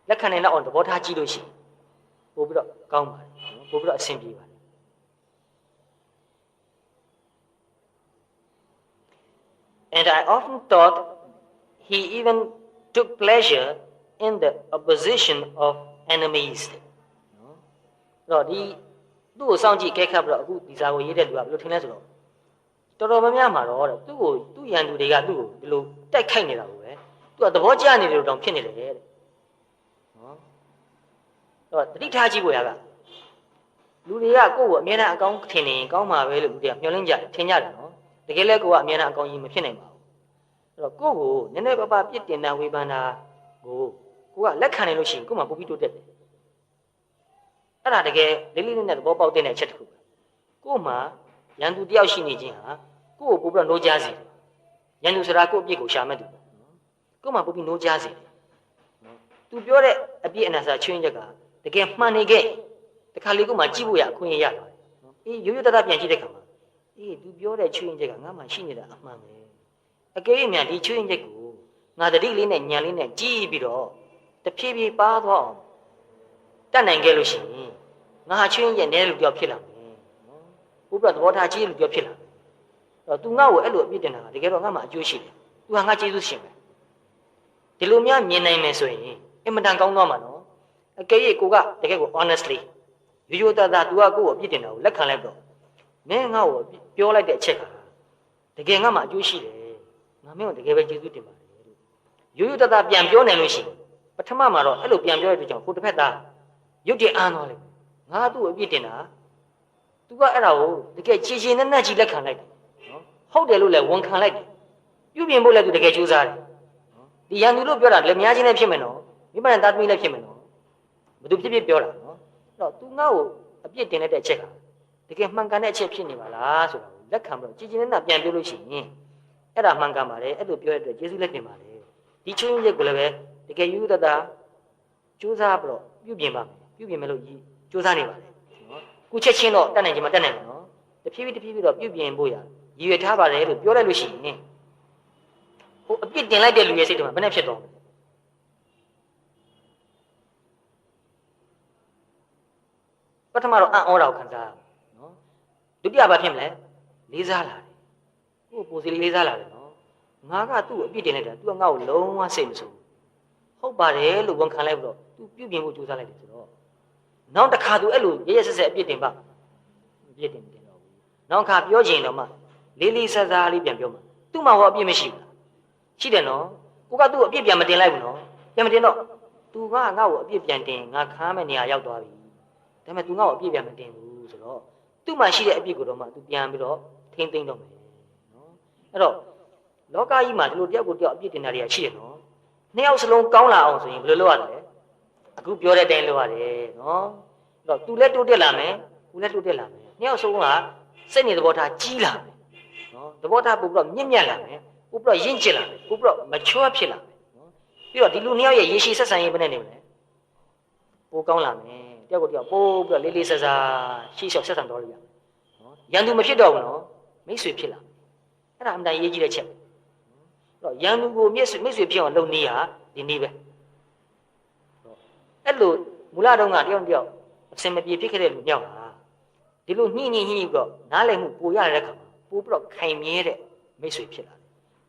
လက်ခံနိုင်တော့အောင်သဘောထားကြည့်လို့ရှိရင်ပို့ပြီးတော့ကောင်းပါတယ်ပို့ပြီးတော့အဆင်ပြေပါတယ် And I often thought he even took pleasure in the opposition of enemies နော်တော့ဒီသူ့ကိုစောင့်ကြည့်ကြက်ခတ်ပြီးတော့အခုဒီစာကိုရေးတဲ့လူကဘယ်လိုထင်လဲဆိုတော့တော်တော်များများမှာတော့သူ့ကိုသူ့ရန်သူတွေကသူ့ကိုဒီလိုတိုက်ခိုက်နေတာကိုပဲသူကသဘောကျနေတယ်လို့တောင်ဖြစ်နေတယ်တဲ့နော်တော့တတိထားကြည့်ဖို့ရကလူတွေကကိုယ့်ကိုအမြဲတမ်းအကောင်းထင်နေရင်ကောင်းမှာပဲလို့လူတွေကမျှော်လင့်ကြတယ်ထင်ကြတယ်နော်တကယ်လဲကိုကအမြဲတမ်းအကောင်းကြီးမဖြစ်နိုင်ပါဘူးအဲ့တော့ကိုယ့်ကိုနည်းနည်းပါးပါးပြစ်တင်တာဝေဖန်တာကိုကလက်ခံနိုင်လို့ရှိရင်ကို့မှာပိုပြီးတိုးတက်တယ်အဲ့ဒါတကယ်လေးလေးနက်နက်သဘောပေါက်တဲ့အချက်တစ်ခုပဲကို့မှာရန်သူတယောက်ရှိနေခြင်းဟာကို့ကိုပို့ပြီးတော့နှိုးကြားစေတယ်ရန်သူဆိုတာကို့အပြစ်ကိုရှာမဲ့သူပဲကို့မှာပို့ပြီးနှိုးကြားစေတယ်သူပြောတဲ့အပြစ်အနာစာချွင်းချက်ကတကယ်မှန်နေခဲ့တခါလေကို့မှာကြည့်ဖို့ရအခွင့်အရေးရပါတယ်အေးရိုးရိုးသားသားပြန်ကြည့်တဲ့ခါမှာအေးသူပြောတဲ့ချွင်းချက်ကငါမှရှိနေတာအမှန်ပဲအကယ်၍များဒီချွင်းချက်ကိုငါတတိလေးနဲ့ညံလေးနဲ့ကြည့်ပြီးတော့တဖြည်းဖြည်းပါသွားအောင်တတ်နိုင်ခဲ့လို့ရှိရင်ငါချွင်းရဲ့နဲလူပြောက်ဖြစ်လာမယ်နော်ဘုရားသဘောထားကြီးလူပြောက်ဖြစ်လာမယ်အဲ့တော့ तू ငါ့ကိုအဲ့လိုအပြစ်တင်တာကတကယ်တော့ငါ့မှာအကျိုးရှိတယ် तू ဟာငါကျေးဇူးရှင်ပဲဒီလိုများမြင်နိုင်မယ်ဆိုရင်အင်မတန်ကောင်းသွားမှာနော်အကယ်၍ကိုကတကယ်ကို honestly ရိုးရိုးသားသား तू ကကိုယ့်ကိုအပြစ်တင်တာကိုလက်ခံလိုက်တော့မင်းငါ့ကိုပြောလိုက်တဲ့အချက်ကတကယ်ငါ့မှာအကျိုးရှိတယ်ငါမင်းကိုတကယ်ပဲကျေးဇူးတင်ပါတယ်လို့ရိုးရိုးသားသားပြန်ပြောနိုင်လို့ရှိရင်ပထမမှာတော့အဲ့လိုပြန်ပြောရတဲ့ကြောင့်ကိုတစ်ဖက်သားရုပ်တည်အားသွားလိမ့်မယ်ငါသူ့ကိုအပြစ်တင်တာသူကအဲ့ဒါကိုတကယ်ခြေခြေနဲ့နဲ့ကြီးလက်ခံလိုက်တယ်နော်ဟုတ်တယ်လို့လည်းဝန်ခံလိုက်တယ်ပြုပြင်ဖို့လည်းသူတကယ်ကြိုးစားတယ်နော်ဒီရန်သူလို့ပြောတာလည်းများချင်းလည်းဖြစ်မယ်နော်မိမနဲ့သားသမီးလည်းဖြစ်မယ်နော်ဘယ်သူဖြစ်ဖြစ်ပြောတာနော်အဲ့တော့သူငါ့ကိုအပြစ်တင်လိုက်တဲ့အချက်ကတကယ်မှန်ကန်တဲ့အချက်ဖြစ်နေပါလားဆိုတာကိုလက်ခံပြီးတော့ခြေခြေနဲ့နဲ့ပြန်ပြောလို့ရှိရင်အဲ့ဒါမှန်ကန်ပါတယ်အဲ့လိုပြောရတဲ့ကျေးဇူးလက်တင်ပါတယ်ဒီချွင်းရက်ကိုလည်းပဲတကယ်ယူတတ်တာကြိုးစားပြီးတော့ပြုပြင်ပါမယ်ပြုပြင်မယ်လို့ကြိုးစားနေပါတယ်နော်ခုချက်ချင်းတော့တတ်နိုင်ချင်မှတတ်နိုင်မယ်နော်တဖြည်းဖြည်းတော့ပြုပြင်ဖို့ရရည်ရွယ်ထားပါတယ်လို့ပြောလိုက်လို့ရှိရင်ဟိုအပြစ်တင်လိုက်တဲ့လူရဲ့စိတ်ထဲမှာဘယ်နဲ့ဖြစ်သွားပထမတော့အံ့ဩတာကိုခံစားရနော်ဒုတိယဘာဖြစ်မလဲလေးစားလာတယ်ဟိုပိုစီလေးစားလာတယ်နော်ငါကသူ့ကိုအပြစ်တင်လိုက်တာသူကငါ့ကိုလုံးဝစိတ်မဆိုးဟုတ်ပါတယ်လို့ဝန်ခံလိုက်ပြီးတော့သူပြုပြင်ဖို့ကြိုးစားလိုက်တယ်ဆိုတော့နောက်တစ်ခါသူအဲ့လိုရရဆက်ဆက်အပြစ်တင်ပါအပြစ်တင်မတင်တော့ဘူးနောက်ခါပြောချင်တော့မှလေးလေးစားစားလေးပြန်ပြောမှသူ့မှာဟောအပြစ်မရှိဘူးလားရှိတယ်နော်ကိုကသူ့ကိုအပြစ်ပြန်မတင်လိုက်ဘူးနော်ပြန်မတင်တော့သူကငါ့ကိုအပြစ်ပြန်တင်ငါခါမဲ့နေရာရောက်သွားပြီဒါပေမဲ့သူငါ့ကိုအပြစ်ပြန်မတင်ဘူးဆိုတော့သူ့မှာရှိတဲ့အပြစ်ကိုတော့မှသူပြန်ပြီးတော့ထိမ့်သိမ့်တော့မယ်နော်အဲ့တော့လောကကြီးမှာဒီလိုတယောက်ကိုတယောက်အပြစ်တင်တာတွေကရှိတယ်နော်နှစ်ယောက်စလုံးကောင်းလာအောင်ဆိုရင်ဘယ်လိုလုပ်ရလဲ အခုပြောတဲ့အတိုင်းလုပ်ရတယ်နော်အဲ့တော့သူလည်းတိုးတက်လာမယ်ကိုလည်းတိုးတက်လာမယ်နှစ်ယောက်ဆုံးကစိတ်နေသဘောထားကြီးလာမယ်နော်သဘောထားပို့ပြီးတော့မြင့်မြတ်လာမယ်ပို့ပြီးတော့ရင့်ကျက်လာမယ်ပို့ပြီးတော့မချွတ်ဖြစ်လာမယ်နော်ပြီးတော့ဒီလူနှစ်ယောက်ရဲ့ရေရှည်ဆက်ဆံရေးဘယ်နဲ့နေမလဲပိုကောင်းလာမယ်တယောက်ကိုတယောက်ပို့ပြီးတော့လေးလေးဆဆရှေ့လျှောက်ဆက်ဆံတော်လို့ရမယ်နော်ရန်သူမဖြစ်တော့ဘူးနော်မိတ်ဆွေဖြစ်လာအဲ့ဒါအမှန်တန်ရေးကြည့်တဲ့ချက်အဲ့တော့ရန်သူကိုမိတ်ဆွေဖြစ်အောင်လုပ်နေရဒီနည်းပဲအဲ့လိုမူလတုန်းကတယောက်တယောက်အစင်မပြေဖြစ်ခဲ့တဲ့လူမြောက်တာဒီလိုညှိတော့နားလည်မှုပိုရတဲ့အခါမှာပိုပြီးတော့ခိုင်မြဲတဲ့မိတ်ဆွေဖြစ်လာ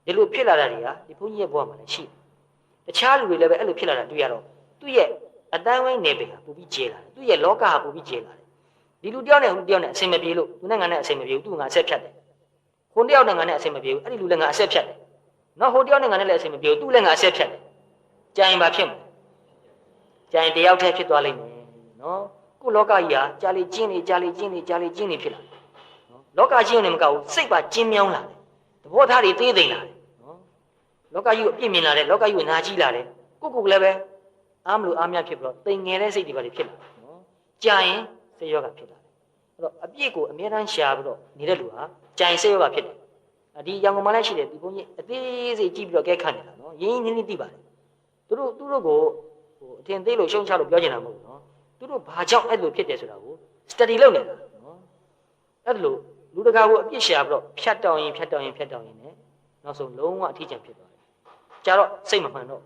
တယ်ဒီလိုဖြစ်လာတာတွေကဒီဘုန်းကြီးရဲ့ဘဝမှာလည်းရှိတယ်တခြားလူတွေလည်းပဲအဲ့လိုဖြစ်လာတာတွေ့ရတော့သူ့ရဲ့အတန်းဝိုင်းနယ်ပယ်ဟာပိုပြီးကျဲလာတယ်သူ့ရဲ့လောကဟာပိုပြီးကျဲလာတယ်ဒီလူတယောက်နဲ့ဟိုတယောက်နဲ့အစင်မပြေလို့သူနဲ့ငါနဲ့အစင်မပြေဘူးသူကငါအဆက်ဖြတ်တယ်ခုတယောက်နဲ့ငါနဲ့အစင်မပြေဘူးအဲ့ဒီလူလည်းငါအဆက်ဖြတ်တယ်နော်ဟိုတယောက်နဲ့ငါနဲ့လည်းအစင်မပြေဘူးသူလည်းငါအဆက်ဖြတ်တယ်ကြရင်ဘာဖြစ်မလဲကြရင်တယောက်တည်းဖြစ်သွားလိမ့်မယ်နော်ကိုလောကကြီးဟာကြာလေကျင်းနေဖြစ်လာနော်လောကကြီးနဲ့မကဘူးစိတ်ပါကျင်းမြောင်းလာတယ်သဘောထားတွေသေးသိမ့်လာတယ်နော်လောကကြီးကိုအပြစ်မြင်လာတယ်လောကကြီးကိုနာကြီးလာတယ်ကိုလည်းပဲအားမလို့အားမရဖြစ်ပြီးတော့တိမ်ငယ်တဲ့စိတ်တွေပါလေဖြစ်လာတယ်နော်ကြာရင်စိတ်ရောဂါဖြစ်လာတယ်အဲ့တော့အပြစ်ကိုအမြဲတမ်းရှာပြီးတော့နေတဲ့လူဟာကြာရင်စိတ်ရောဂါဖြစ်တယ်ဒီရောင်ကုန်မှလည်းရှိတယ်ဒီဘုန်းကြီးအသေးစိတ်ကြည့်ပြီးတော့ကဲခတ်နေတာနော်ရင်းရင်းနှီးနှီးသိပါတယ်သူတို့ကိုအထင်သေးလို့ရှုံချလို့ပြောချင်တာမဟုတ်ဘူးနော်သူတို့ဘာကြောင့်အဲ့လိုဖြစ်တယ်ဆိုတာကို study လုပ်နေတာနော်အဲ့လိုလူတကာကိုအပြစ်ရှာပြီးတော့ဖြတ်တောင်းရင်နဲ့နောက်ဆုံးလုံးဝအထီးကျန်ဖြစ်သွားတယ်ကြာတော့စိတ်မမှန်တော့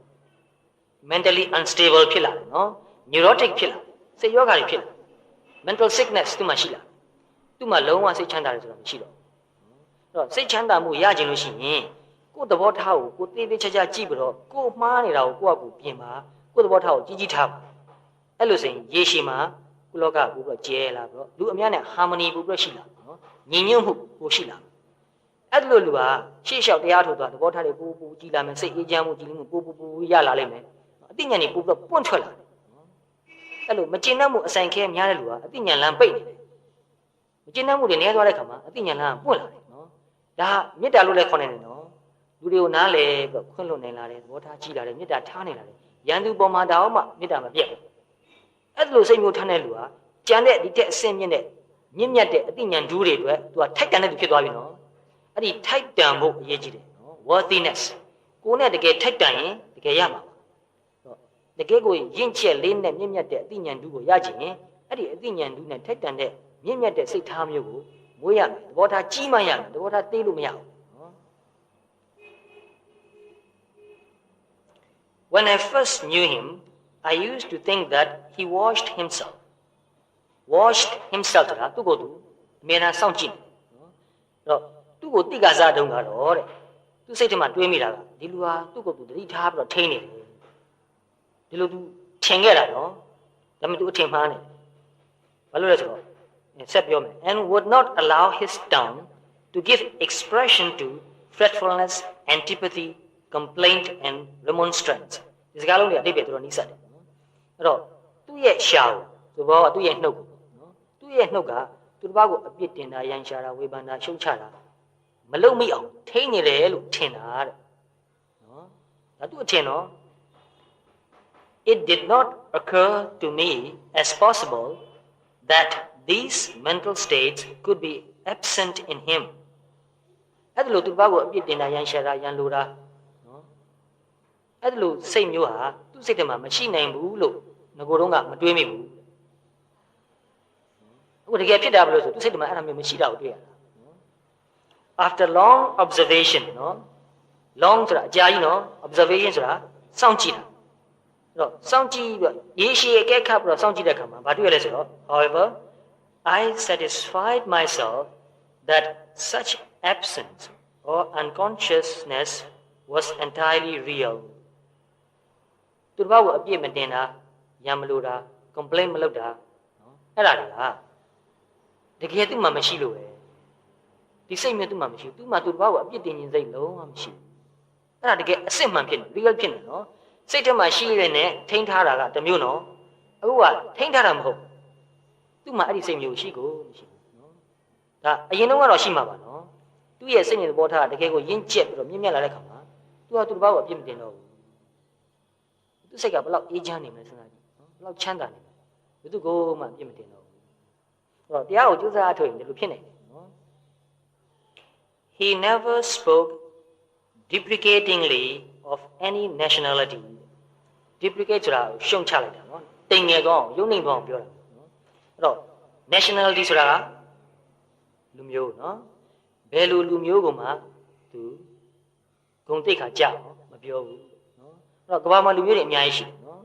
mentally unstable ဖြစ်လာတယ်နော် neurotic ဖြစ်လာစိတ်ယောဂါတွေဖြစ်လာ mental sickness သူမှရှိလာသူမှလုံးဝစိတ်ချမ်းသာတယ်ဆိုတာမရှိတော့အဲ့တော့စိတ်ချမ်းသာမှုရခြင်းလို့ရှိရင်ကိုယ်သဘောထားကိုသေးသေးချာချာကြည့်ပြီးတော့ကိုယ်မှားနေတာကိုကိုယ့်အကူပြင်ပါကိုယ်သဘောထားကိုကြီးထားပါအဲ့လိုဆိုရင်ရေရှည်မှာကုလောကပို့ပြီးတော့ကျဲလာပြီးတော့လူအများနဲ့ harmony ပို့ပြီးတော့ရှိလာနော်ညီညွတ်မှုပို့ရှိလာအဲ့လိုလူဟာရှေ့လျှောက်တရားထုတ်သွားသဘောထားတွေပို့ကြီးလာမယ်စိတ်အေးချမ်းမှုကြည်လင်မှုပို့ရလာလိမ့်မယ်အသိဉာဏ်တွေပို့ပြီးတော့ပွန့်ထွက်လာတယ်နော်အဲ့လိုမကျင့်တတ်မှုအဆိုင်ခဲများတဲ့လူဟာအသိဉာဏ်လမ်းပိတ်နေတယ်မကျင့်တတ်မှုတွေနည်းသွားတဲ့ခါမှာအသိဉာဏ်လမ်းပွင့်လာတယ်နော်ဒါမေတ္တာလို့လည်းခေါ်နေတယ်နော်လူတွေကိုနားလေပြီးတော့ခွင့်လွှတ်နိုင်လာတယ်သဘောထားကြီးလာတယ်မေတ္တာထားနေလာတယ်ရန်သူပေါ်မှာတောင်မှမေတ္တာမပြတ်ဘူးအဲ့လိုစိတ်မျိုးထားတဲ့လူဟာကြံတဲ့ဒီတက်အစင်းမြင့်တဲ့မြင့်မြတ်တဲ့အသိဉာဏ်ဓူးတွေအတွက်သူကထိုက်တန်တဲ့သူဖြစ်သွားပြီနော်အဲ့ဒီထိုက်တန်ဖို့အရေးကြီးတယ်နော် worthiness ကိုယ်နဲ့တကယ်ထိုက်တန်ရင်တကယ်ရမှာပါတကယ်ကိုရင့်ကျက်လေးနဲ့မြင့်မြတ်တဲ့အသိဉာဏ်ဓူးကိုရချင်ရင်အဲ့ဒီအသိဉာဏ်ဓူးနဲ့ထိုက်တန်တဲ့မြင့်မြတ်တဲ့စိတ်ထားမျိုးကိုမွေးရမယ်သဘောထားကြီးမှရမယ်သဘောထားသေးလို့မရဘူးနော် When I first knew him I used to think that he washed himself ဆိုတာသူ့ကိုယ်သူအမြဲတမ်းစောင့်ကြည့်တယ်နော်အဲ့တော့သူ့ကိုတိကစားတုံးကတော့တဲ့သူစိတ်ထဲမှာတွေးမိတာကဒီလူဟာသူ့ကိုယ်သူသတိထားပြီးတော့ထိန်းနေတယ်ဒီလိုသူထင်ခဲ့တာနော်ဒါပေမဲ့သူအထင်မှားနေဘာလို့လဲဆိုတော့ဆက်ပြောမယ် and would not allow his tongue to give expression to fretfulness antipathy complaint and remonstrance ဒီစကားလုံးတွေအတိတ်ပဲတော်တော်နီးစပ်တယ်အဲ့တော့သူ့ရဲ့ရှာကိုသဘောကသူ့ရဲ့နှုတ်ကိုနော်သူ့ရဲ့နှုတ်ကသူတစ်ပါးကိုအပြစ်တင်တာရန်ရှာတာဝေဖန်တာရှုံချတာမလုံမိအောင်ထိန်းနေတယ်လို့ထင်တာတဲ့နော်ဒါသူ့အထင်နော် It did not occur to me as possible that these mental states could be absent in him အဲ့ဒါလို့သူတစ်ပါးကိုအပြစ်တင်တာရန်ရှာတာရန်လိုတာနော်အဲ့ဒါလို့စိတ်မျိုးဟာသူ့စိတ်ထဲမှာမရှိနိုင်ဘူးလို့ငကိုယ်တော့ကမတွေးမိဘူးအခုတကယ်ဖြစ်တာဘယ်လိုဆိုသူစိတ်ထဲမှာအဲ့ဒါမျိုးမရှိတာကိုတွေ့ရတာ After long observation နော် long ဆိုတာအကြာကြီးနော် observation ဆိုတာစောင့်ကြည့်တာအဲ့တော့စောင့်ကြည့်ပြီးရေရှည်အကဲခတ်ပြီးတော့စောင့်ကြည့်တဲ့အခါမှာဘာတွေ့ရလဲဆိုတော့ however I satisfied myself that such absence or unconsciousness was entirely real သူတစ်ပါးကိုအပြစ်မတင်တာရံမလို့တာ complain မလုပ်တာနော်အဲ့ဒါတွေကတကယ်သူ့မှာမရှိလို့ပဲဒီစိတ်မျိုးသူ့မှာမရှိဘူးသူ့မှာသူတစ်ပါးကိုအပြစ်တင်ခြင်းစိတ်လုံးဝမရှိဘူးအဲ့ဒါတကယ်အစစ်မှန်ဖြစ်နေ real ဖြစ်နေနော်စိတ်ထဲမှာရှိရတဲ့နဲ့ထိန်းထားတာကတမျိုးနော်အခုကထိန်းထားတာမဟုတ်သူ့မှာအဲ့ဒီစိတ်မျိုးရှိကိုမရှိဘူးနော်ဒါအရင်တော့ကတော့ရှိမှာပါနော်သူ့ရဲ့စိတ်နဲ့သဘောထားတကယ်ကိုရင့်ကျက်ပြီးတော့မြင့်မြတ်လာတဲ့ခါမှာသူကသူတစ်ပါးကိုအပြစ်မတင်တော့ဘူးသူစိတ်ကဘယ်လောက်အေးချမ်းနေမလဲစဉ်းစားကြည့်နော် လောက်ချမ်းသာနေဘယ်သူကိုမှပြစ်မတင်တော့ဘူးအဲ့တော့တရားကိုကြိုးစားအထုတ်ရင်ဒီလိုဖြစ်နေတယ်နော် He never spoke deprecatingly of any nationality deprecate ဆိုတာရှုံချလိုက်တာနော်တိမ်ငယ်ကောင်ရုံနှိမ်ကောင်ပြောတာနော်အဲ့တော့ nationality ဆိုတာကလူမျိုးနော်ဘယ်လိုလူမျိုးကိုမှသူဂုဏ်သိက္ခာကြအောင်မပြောဘူးနော်အဲ့တော့ကမ္ဘာမှာလူမျိုးတွေအများကြီးရှိတယ်နော်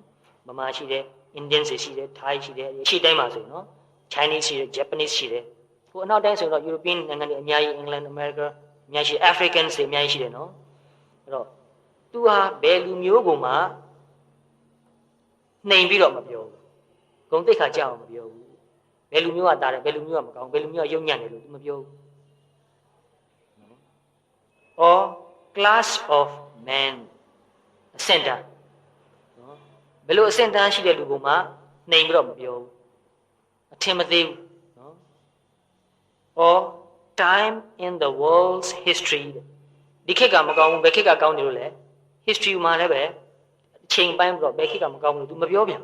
ဗမာရှိတယ် Indian ရှိတယ် Thai ရှိတယ်အရှေ့တိုင်းမှာဆိုရင်နော် Chinese ရှိတယ် Japanese ရှိတယ်ဟိုအနောက်တိုင်းဆိုရင်တော့ European နိုင်ငံတွေအများကြီး England America အများကြီး Africans တွေအများကြီးရှိတယ်နော်အဲ့တော့သူဟာဘယ်လူမျိုးကိုမှနှိမ်ပြီးတော့မပြောဘူးဂုဏ်သိက္ခာကြအောင်မပြောဘူးဘယ်လူမျိုးကတားတယ်ဘယ်လူမျိုးကမကောင်းဘယ်လူမျိုးကယုံညံ့တယ်လို့သူမပြောဘူး or class of man center နော်ဘယ်လိုအဆင့်တန်းရှိတဲ့လူကိုမှနှိမ်ပြီးတော့မပြောဘူးအထင်မသေးဘူးနော် or time in the world's history ဒီခေတ်ကမကောင်းဘူးဘယ်ခေတ်ကကောင်းတယ်လို့လဲ history မှာလည်းပဲအချိန်ပိုင်းပြီးတော့ဘယ်ခေတ်ကမကောင်းဘူးလို့ तू မပြောပြန်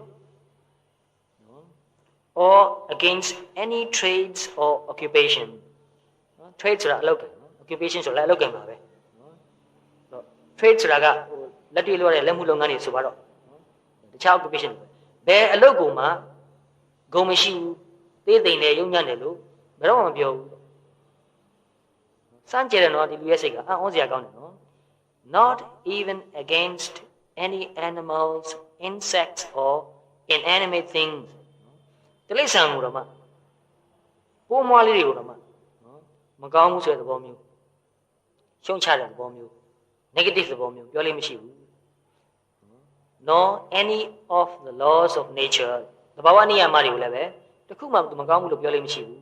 နော် or against any trades or occupation နော် trade ဆိုတာအလုပ်ပဲနော် occupation ဆိုတာလည်းအလုပ်ကံပါပဲနော်တော့ trade ဆိုတာကဟိုလက်တွေ့လို့ရတဲ့လက်မှုလုပ်ငန်းတွေဆိုပါတော့တခြား occupation ဘယ်အလုပ်ကိုမှဂုဏ်မရှိဘူးသေးသိမ့်တယ်ယုံညံ့တယ်လို့ဘယ်တော့မှမပြောဘူးစမ်းကြတယ်နော်ဒီလူရဲ့စိတ်ကအံ့ဩစရာကောင်းတယ်နော် not even against any animals insects or inanimate things တိရစ္ဆာန်ကိုတော့မှပိုးမွားလေးတွေကိုတော့မှနော်မကောင်းဘူးဆိုတဲ့သဘောမျိုးရှုံချတဲ့သဘောမျိုး negative သဘောမျိုးပြောလို့မရှိဘူး nor any of the laws of nature သဘာဝနိယမတွေကိုလည်းပဲတခုမှမကောင်းဘူးလို့ပြောလို့မရှိဘူး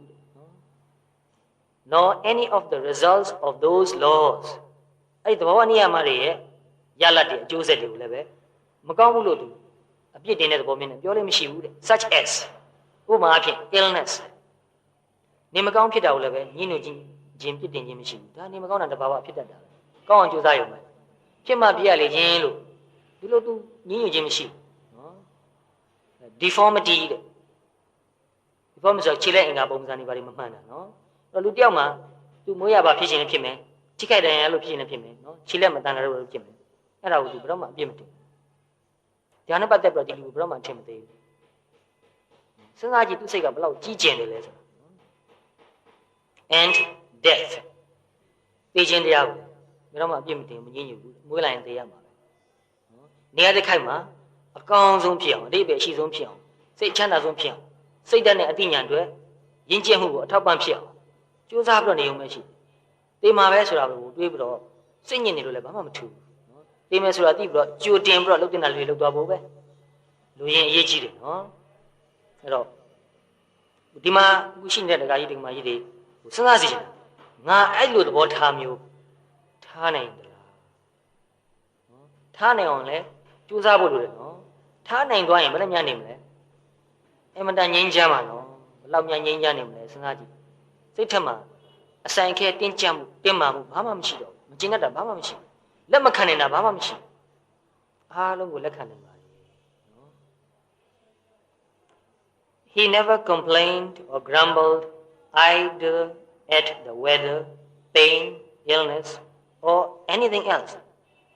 nor any of the results of those laws အဲ့ဒီသဘာဝနိယမတွေရဲ့ရလဒ်တွေအကျိုးဆက်တွေကိုလည်းပဲမကောင်းဘူးလို့သူအပြစ်တင်တဲ့သဘောမျိုးနဲ့ပြောလို့မရှိဘူးတဲ့ such as ဥပမာအဖြစ် illness နေမကောင်းဖြစ်တာကိုလည်းပဲညှင်းညွတ်ခြင်းပြစ်တင်ခြင်းမရှိဘူးဒါနေမကောင်းတာတဘာဝဖြစ်တတ်တာပဲကောင်းအောင်ကြိုးစားရုံပဲဖြစ်မှပြရလေခြင်းလို့ဒီလိုသူညှင်းညွတ်ခြင်းမရှိဘူးနော် deformity တဲ့ deformity ဆိုခြေလက်အင်္ဂါပုံစံတွေဘာတွေမမှန်တာနော်အဲ့တော့လူတယောက်မှာသူမွေးရပါဖြစ်ခြင်းလည်းဖြစ်မယ်ထိခိုက်တယ်ရလို့ဖြစ်ခြင်းလည်းဖြစ်မယ်နော်ခြေလက်မတန်တာလို့ဖြစ်မယ်အဲ့ဒါကိုသူဘယ်တော့မှအပြစ်မတင်ဒါနဲ့ပတ်သက်ပြီးတော့ဒီလူဘယ်တော့မှအထင်မသေးဘူးစဉ်းစားကြည့်သူစိတ်ကဘယ်လောက်ကြီးကျယ်နေလဲဆို and death သိခြင်းတရားကိုဘယ်တော့မှအပြစ်မတင်မငြင်းညူဘူးမွေးလိုက်ရင်သိရမှာပဲနော်နေရာတစ်ခိုက်မှာအကောင်းဆုံးဖြစ်အောင်အတိတ်ပဲအရှိဆုံးဖြစ်အောင်စိတ်ချမ်းသာဆုံးဖြစ်အောင်စိတ်ဓာတ်နဲ့အသိဉာဏ်တွေရင့်ကျက်မှုကိုအထောက်ပံ့ဖြစ်အောင်ကြိုးစားပြီးတော့နေုံပဲရှိတေးမှာပဲဆိုတာကိုတွေးပြီးတော့စိတ်ညစ်နေလို့လည်းဘာမှမထူဘူးနော်တေးမယ်ဆိုတာသိပြီးတော့ကြိုတင်ပြီးတော့လှုပ်တင်တာတွေလှုပ်သွားဖို့ပဲလူရင်အရေးကြီးတယ်နော်အဲ့တော့ဒီမှာအခုရှိနေတဲ့ဒကာကြီးဒီမှာကြီးတွေစဉ်းစားစီချင်တာငါအဲ့လိုသဘောထားမျိုးထားနိုင်သလားနော်ထားနိုင်အောင်လဲကြိုးစားဖို့လိုတယ်နော်ထားနိုင်သွားရင်ဘယ်နဲ့များနေမလဲအမတန်ငြိမ်းချမ်းပါနော်ဘယ်လောက်များငြိမ်းချမ်းနေမလဲစဉ်းစားကြည့်စိတ်ထက်မှာအဆိုင်ခဲတင်းကြပ်မှုတင်းမာမှုဘာမှမရှိတော့ဘူးမကျင်တတ်တာဘာမှမရှိဘူးလက်မခံနိုင်တာဘာမှမရှိဘူးအားလုံးကိုလက်ခံနိုင်ပါလေနော် He never complained or grumbled either at the weather, pain, illness or anything else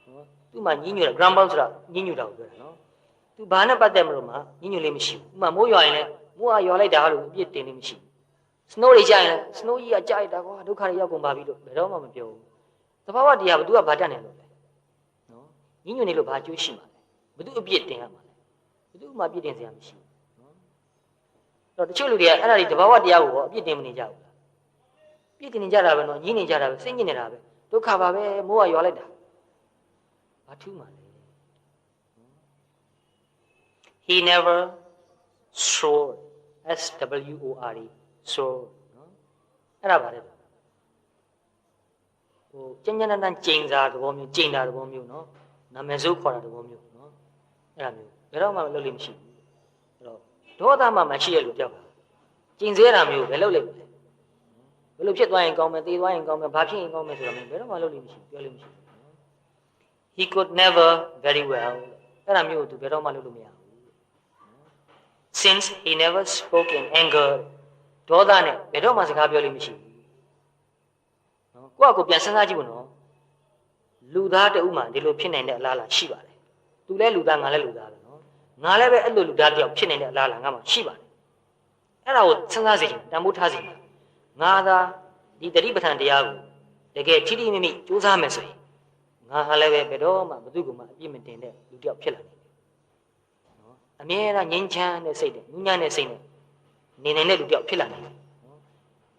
နော်သူမှညှဉ်းညူတာ grumble ဆိုတာညှဉ်းညူတာကိုပြောတာနော်သူဘာနဲ့ပတ်သက်မလို့မှညှဉ်းညူလေးမရှိဘူးဥပမာမိုးရွာရင်လည်းမိုးကရွာလိုက်တာလို့အပြစ်တင်လေးမရှိဘူး snow တွေကြာရင်လည်း snow ကြီးကကြာရတာကွာဒုက္ခတွေရောက်ကုန်ပါပြီလို့ဘယ်တော့မှမပြောဘူးသဘာဝတရားဘသူကဘာတတ်နေလို့လဲနော်ညှဉ်းညူနေလို့ဘာကျိုးရှိမှာလဲဘသူအပြစ်တင်ရမှာလဲဘသူမှအပြစ်တင်စရာမရှိဘူးနော်အဲ့တော့တချို့လူတွေကအဲ့ဒါတွေသဘာဝတရားကိုအပြစ်တင်မနေကြဘူးလားပြစ်တင်နေကြတာပဲနော်ညှဉ်းနေကြတာပဲစိတ်ညစ်နေတာပဲဒုက္ခပါပဲမိုးကရွာလိုက်တာဘာထူးမှာလဲ He never swore SWORE swore နော်အဲ့ဒါပါတယ်ဟိုကျဉ်းကျဉ်းတန်းတန်းကျိန်စာသဘောမျိုးကျိန်တာသဘောမျိုးနော်နာမည်စိုးခေါ်တာသဘောမျိုးနော်အဲ့ဒါမျိုးဘယ်တော့မှလုပ်လို့မရှိဘူးအဲ့တော့ဒေါသမှမရှိရလို့ပြောက်တာကျိန်စဲတာမျိုးဘယ်လုပ်လိုက်မလဲဘယ်လိုဖြစ်သွားရင်ကောင်းမယ်သေသွားရင်ကောင်းမယ်ဘာဖြစ်ရင်ကောင်းမယ်ဆိုတာမျိုးဘယ်တော့မှလုပ်လို့မရှိဘူးပြောလို့မရှိဘူး He could never very well အဲ့ဒါမျိုးကိုသူဘယ်တော့မှလုပ်လို့မရဘူး since he never spoke in anger ဒေါသနဲ့ဘယ်တော့မှစကားပြောလို့မရှိဘူးနော်ကိုယ့်အကိုပြန်စဉ်းစားကြည့်ဖို့နော်လူသားတဦးမှဒီလိုဖြစ်နိုင်တဲ့အလားအလာရှိပါတယ်သူလည်းလူသားငါလည်းလူသားပဲနော်ငါလည်းပဲအဲ့လိုလူသားတယောက်ဖြစ်နိုင်တဲ့အလားအလာငါမှရှိပါတယ်အဲ့ဒါကိုစဉ်းစားစေချင်တန်ဖိုးထားစေချင်ငါသာဒီတတိပဋ္ဌာန်တရားကိုတကယ်ထိထိမိမိစူးစမ်းမယ်ဆိုရင်ငါဟာလည်းပဲဘယ်တော့မှဘသူ့ကိုမှအပြစ်မတင်တဲ့လူတယောက်ဖြစ်လာနိုင်တယ်နော်အမြဲတမ်းငြိမ်းချမ်းတဲ့စိတ်နဲ့ညဉ့်ညမ်းတဲ့စိတ်နဲ့နေနိုင်တဲ့လူတယောက်ဖြစ်လာနိုင်တယ်နော်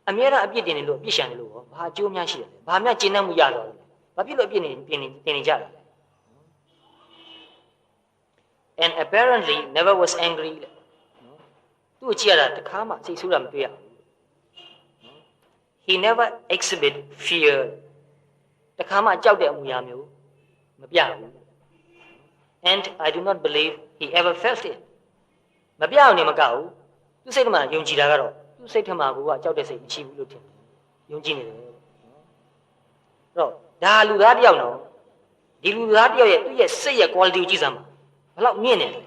အမြဲတမ်းအပြစ်တင်နေလို့အပြစ်ရှံနေလို့ဘာအကျိုးများရှိတယ်လဲဘာမှကျဉ်းနှံ့မှုရတော့လဲဘာဖြစ်လို့အပြစ်တင်နေကြတာလဲ and apparently never was angry နော်သူ့အကြည့်ရတာတခါမှစိတ်ဆိုးတာမတွေ့ရဘူး he never exhibit fear တခါမှကြောက်တဲ့အမူအရာမျိုးမပြဘူး and I do not believe he ever felt it မပြအောင်နေမကဘူးသူစိတ်ထဲမှာယုံကြည်တာကတော့သူစိတ်ထဲမှာကကြောက်တဲ့စိတ်မရှိဘူးလို့ထင်တယ်ယုံကြည်နေတယ်အဲ့တော့ဒါလူသားတယောက်နော်ဒီလူသားတယောက်ရဲ့သူ့ရဲ့စိတ်ရဲ့ quality ကိုကြည့်စမ်းပါဘယ်လောက်မြင့်နေလဲ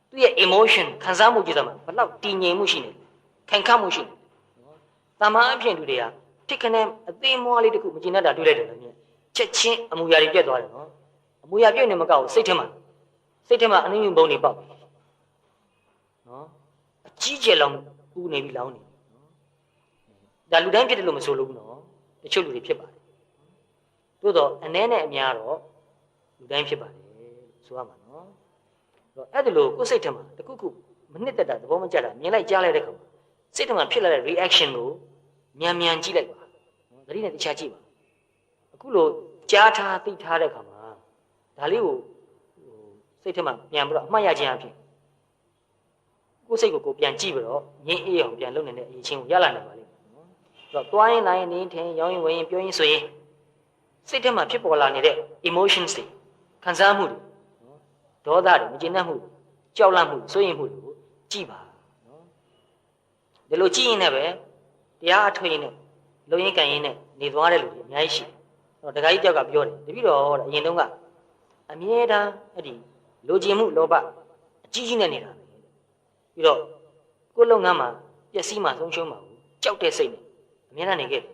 သူ့ရဲ့ emotion ခံစားမှုကြည့်စမ်းပါဘယ်လောက်တည်ငြိမ်မှုရှိနေလဲခိုင်ခန့်မှုရှိနေတာမန်အဖြစ်လူတွေကဖြစ်ခနဲ့အသေးမွားလေးတခုမကျင်တတ်တာတွေ့လိုက်တယ်လို့ချက်ချင်းအမူအရာတွေပြတ်သွားတယ်နော်အမူအရာပြည့်နေမကောက်စိတ်ထဲမှာအနှင်းညွန့်ပုံတွေပေါက်နော်အကြီးကျယ်လောင်ပူနေပြီလောင်နေဒါလူတိုင်းဖြစ်တယ်လို့မဆိုလို့ဘူးနော်တချို့လူတွေဖြစ်ပါတယ်သို့တော့အနည်းနဲ့အများတော့လူတိုင်းဖြစ်ပါတယ်ဆိုရမှာနော်အဲ့ဒါလို့ကိုယ်စိတ်ထဲမှာတခုခုမနှစ်သက်တာသဘောမကျတာမြင်လိုက်ကြားလိုက်တဲ့ခါမှာစိတ်ထဲမှာဖြစ်လာတဲ့ reaction ကိုမြန်ကြည့်လိုက်ပါသတိနဲ့တခြားကြည့်ပါအခုလိုကြားထားသိထားတဲ့ခါမှာဒါလေးကိုစိတ်ထဲမှာပြန်ပြီးတော့အမှတ်ရခြင်းအဖြစ်ကိုယ်စိတ်ကိုပြန်ကြည့်ပြီးတော့ငြင်းအေးအောင်ပြန်လုပ်နိုင်တဲ့အရေးချင်းကိုရလာနိုင်ပါလိမ့်မယ်နော်အဲ့တော့တွားရင်နိုင်နေထင်ရောင်းရင်ဝင်ရင်ပြောရင်ဆိုရင်စိတ်ထဲမှာဖြစ်ပေါ်လာနေတဲ့ emotions တွေခံစားမှုတွေဒေါသတွေမကျေနပ်မှုကြောက်လန့်မှုစိုးရိမ်မှုတွေကိုကြည့်ပါနော်ဒီလိုကြည့်ရင်လည်းပဲတရားအထွေနဲ့လုံရင်ကန်ရင်နဲ့နေသွားတဲ့လူတွေအများကြီးရှိတယ်။ဒကာကြီးတယောက်ကပြောတယ်တပည့်တော်အရင်တုန်းကအမြဲတမ်းအဲ့ဒီလိုချင်မှုလောဘအကြီးကြီးနဲ့နေတာပဲ။ပြီးတော့ကိုယ်လုပ်ငန်းမှာပျက်စီးမှဆုံးရှုံးမှာဘူးကြောက်တဲ့စိတ်နဲ့အမြဲတမ်းနေခဲ့တယ်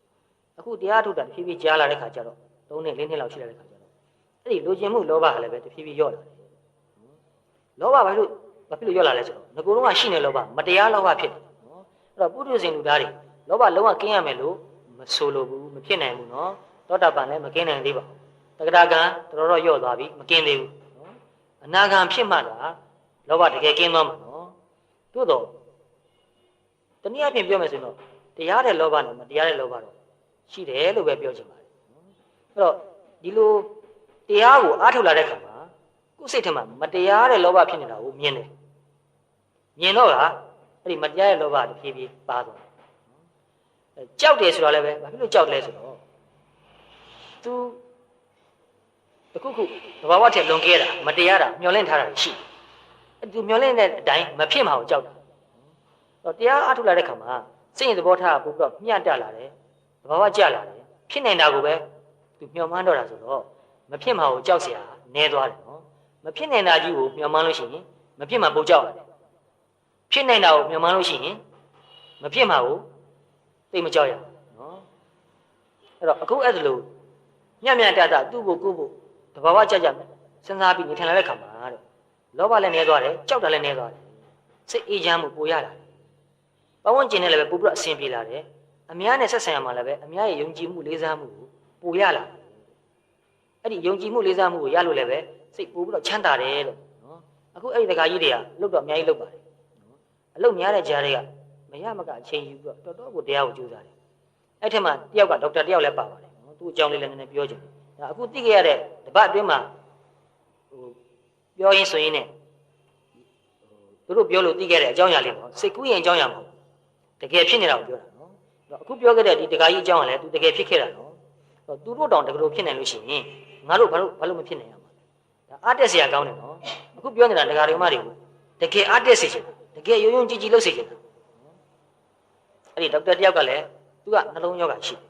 ။အခုတရားထုတ်တာတဖြည်းဖြည်းကြားလာတဲ့ခါကျတော့3နှစ်4နှစ်လောက်ရှိလာတဲ့ခါကျတော့အဲ့ဒီလိုချင်မှုလောဘကလည်းပဲတဖြည်းဖြည်းလျော့လာတယ်။လောဘဘာဖြစ်လို့လျော့လာလဲဆိုတော့ငကိုယ်တော့ကရှိနေလောဘမတရားလောဘဖြစ်တယ်နော်။အဲ့တော့ပုထုဇဉ်လူသားတွေလောဘလုံးဝကင်းရမယ်လို့မဆိုလိုဘူးမဖြစ်နိုင်ဘူးနော်သောတာပန်လည်းမကင်းနိုင်သေးပါဘူးတဂရကံတော်တော်လျော့သွားပြီမကင်းသေးဘူးနော်အနာဂံဖြစ်မှသာလောဘတကယ်ကင်းသွားမှာနော်သို့တော့တနည်းအားဖြင့်ပြောမယ်ဆိုရင်တော့တရားတဲ့လောဘနဲ့မတရားတဲ့လောဘတော့ရှိတယ်လို့ပဲပြောချင်ပါတယ်အဲ့တော့ဒီလိုတရားကိုအားထုတ်လာတဲ့အခါမှာကိုယ်စိတ်ထဲမှာမတရားတဲ့လောဘဖြစ်နေတာကိုမြင်တယ်မြင်တော့ကအဲ့ဒီမတရားတဲ့လောဘတဖြည်းဖြည်းပါသွားကြောက်တယ်ဆိုတာလည်းပဲဘာဖြစ်လို့ကြောက်လဲဆိုတော့သူတခုခုသဘာဝထက်လွန်ခဲ့တာမတရားတာမျောလင့်ထားတာရှိတယ်သူမျောလင့်တဲ့အတိုင်းမဖြစ်မှာကိုကြောက်တာတော့တရားအထုတ်လာတဲ့ခါမှာစိတ်ရင်သဘောထားပို့ပြီးတော့မျှတလာတယ်သဘာဝကျလာတယ်ဖြစ်နေတာကိုပဲသူမျှော်မှန်းတော့တာဆိုတော့မဖြစ်မှာကိုကြောက်เสียနည်းသွားတယ်နော်မဖြစ်နေတာကြီးကိုမျှော်မှန်းလို့ရှိရင်မဖြစ်မှာပိုကြောက်ရတယ်ဖြစ်နေတာကိုမျှော်မှန်းလို့ရှိရင်မဖြစ်မှာကိုသိမကြောက်ရနော်အဲ့တော့အခုအဲ့ဒါလို့ညံ့တသူ့ကိုကိုယ့်ကိုတဘာဝကြစဉ်းစားပြီးနေထိုင်လာတဲ့ခါမှာတဲ့လောဘလည်းနည်းသွားတယ်ကြောက်တာလည်းနည်းသွားတယ်စိတ်အေးချမ်းမှုပိုရလာတယ်ပဝန်းကျင်နဲ့လည်းပဲပိုပြီးတော့အဆင်ပြေလာတယ်အများနဲ့ဆက်ဆံရမှာလည်းပဲအများရဲ့ယုံကြည်မှုလေးစားမှုကိုပိုရလာတယ်အဲ့ဒီယုံကြည်မှုလေးစားမှုကိုရလို့လည်းပဲစိတ်ပိုပြီးတော့ချမ်းသာတယ်လို့နော်အခုအဲ့ဒီတခါကြီးတွေကလှုပ်တော့အများကြီးလှုပ်ပါတယ်နော်အလုပ်များတဲ့ကြားတွေကမရမကအချိန်ယူပြီးတော့တော်တော်ကိုတရားကိုကြိုးစားတယ်အဲ့ထက်မှတယောက်ကဒေါက်တာတယောက်လည်းပါပါတယ်နော်သူ့အကြောင်းလေးလည်းနည်းနည်းပြောချင်တယ်ဒါအခုသိခဲ့ရတဲ့တပတ်အတွင်းမှာပြောရင်းဆိုရင်ねသူတို့ပြောလို့သိခဲ့တဲ့အကြောင်းအရာလေးပေါ့စိတ်ကူးရင်အကြောင်းအရာမဟုတ်တကယ်ဖြစ်နေတာကိုပြောတာနော်အခုပြောခဲ့တဲ့ဒီတခါကြီးအကြောင်းကလည်းသူတကယ်ဖြစ်ခဲ့တာနော်သူတို့တောင်တကယ်လို့ဖြစ်နိုင်လို့ရှိရင်ငါတို့ဘာလို့မဖြစ်နိုင်ရမှာလဲဒါအားတက်စရာကောင်းတယ်နော်အခုပြောနေတာဒကာတွေမတွေကိုတကယ်အားတက်စေချင်တာတကယ်ယုံယုံကြည်ကြည်လုပ်စေချင်တာအဲ့ဒီဒေါက်တာတယောက်ကလည်းသူကနှလုံးရောဂါရှိတယ်